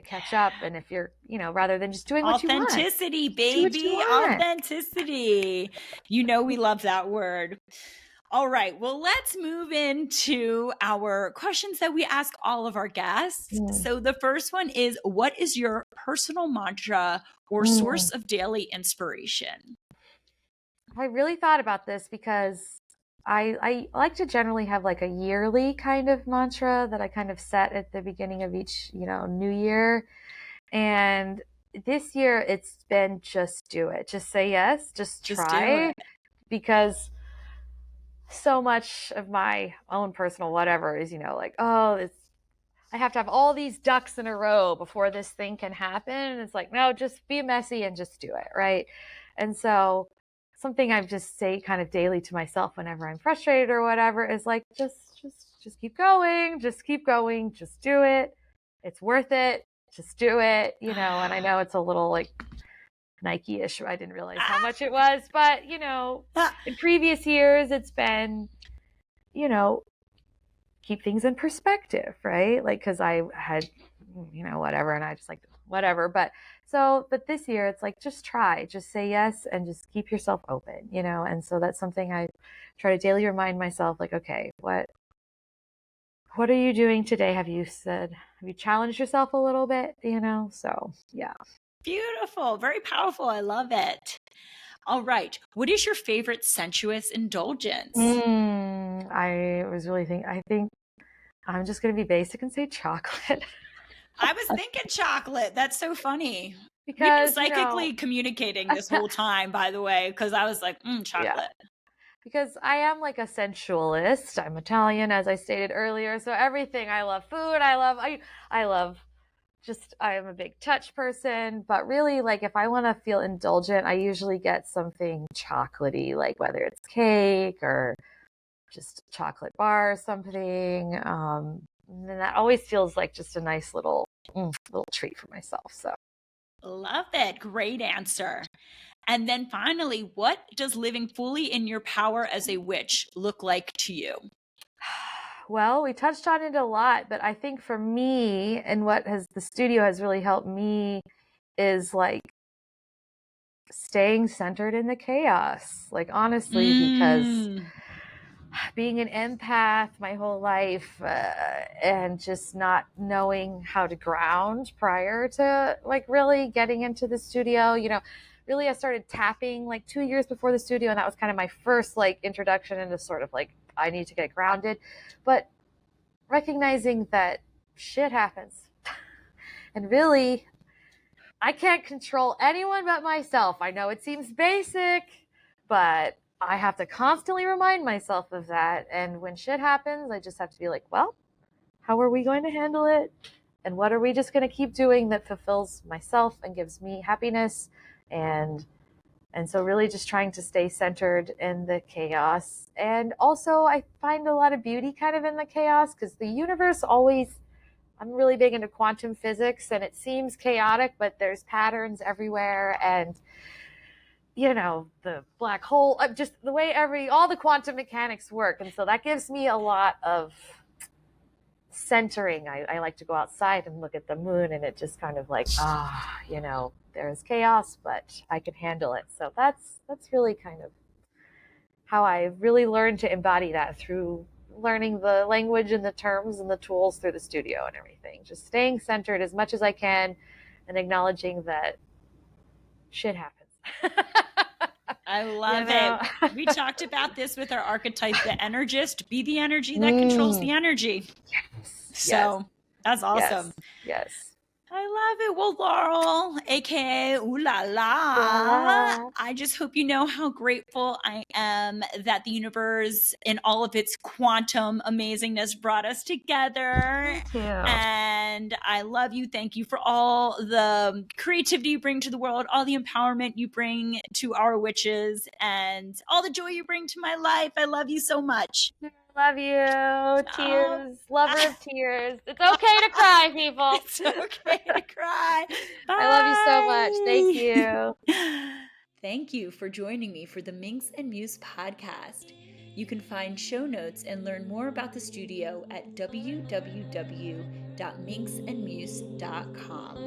catch up. And if you're, rather than just doing what you want. Authenticity, baby. Authenticity. We love that word. All right. Well, let's move into our questions that we ask all of our guests. So the first one is, what is your personal mantra or source of daily inspiration? I really thought about this, because I like to generally have like a yearly kind of mantra that I kind of set at the beginning of each, new year. And this year it's been just do it. Just say yes. Just try. Because so much of my own personal whatever is, like, I have to have all these ducks in a row before this thing can happen. And it's like, no, just be messy and just do it. Right. And so something I just say kind of daily to myself whenever I'm frustrated or whatever is like, just just keep going, just keep going, just do it. It's worth it. Just do it, you know. And I know it's a little like Nike-ish. I didn't realize how much it was, but you know, in previous years, it's been, you know, keep things in perspective, right? Like, cause I had, you know, whatever, and I just like, whatever. But this year it's like, just try, just say yes, and just keep yourself open, you know? And so that's something I try to daily remind myself, like, okay, what are you doing today? Have you challenged yourself a little bit, you know? So yeah. Beautiful. Very powerful. I love it. All right. What is your favorite sensuous indulgence? I was really I think I'm just going to be basic and say chocolate. I was thinking chocolate. That's so funny. Because, we've been psychically communicating this whole time, by the way, because I was like, chocolate. Yeah. Because I am like a sensualist. I'm Italian, as I stated earlier. So everything, I love food. I love I am a big touch person. But really, like, if I want to feel indulgent, I usually get something chocolatey, like whether it's cake or just chocolate bar or something. And that always feels like just a nice little treat for myself. So love it. Great answer. And then finally, what does living fully in your power as a witch look like to you? Well, we touched on it a lot, but I think for me, and what the studio has really helped me, is like staying centered in the chaos. Like, honestly, because being an empath my whole life, and just not knowing how to ground prior to like really getting into the studio, you know, really I started tapping like 2 years before the studio, and that was kind of my first like introduction into sort of like, I need to get grounded. But recognizing that shit happens and really I can't control anyone but myself. I know it seems basic, but I have to constantly remind myself of that. And when shit happens, I just have to be like, well, how are we going to handle it? And what are we just going to keep doing that fulfills myself and gives me happiness? And so really just trying to stay centered in the chaos. And also I find a lot of beauty kind of in the chaos, because the universe always, I'm really big into quantum physics, and it seems chaotic, but there's patterns everywhere. And, you know, the black hole, just the way all the quantum mechanics work. And so that gives me a lot of centering. I like to go outside and look at the moon, and it just kind of like, you know, there's chaos, but I can handle it. So that's really kind of how I really learned to embody that, through learning the language and the terms and the tools through the studio and everything. Just staying centered as much as I can and acknowledging that shit happens. I love it. We talked about this with our archetype, the energist. Be the energy that controls the energy. Yes. So that's awesome. Yes. I love it. Well, Laurel, aka Ooh Lala, I just hope you know how grateful I am that the universe in all of its quantum amazingness brought us together. Thank you. And I love you. Thank you for all the creativity you bring to the world, all the empowerment you bring to our witches, and all the joy you bring to my life. I love you so much. Love you. Tears. Lover of tears. It's okay to cry, people. It's okay to cry. Bye. I love you so much. Thank you. Thank you for joining me for the Minx and Muse podcast. You can find show notes and learn more about the studio at www.minxandmuse.com.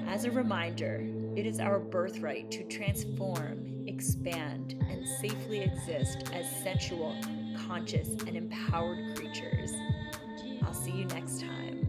As a reminder, it is our birthright to transform, expand, and safely exist as sensual, conscious, and empowered creatures. I'll see you next time.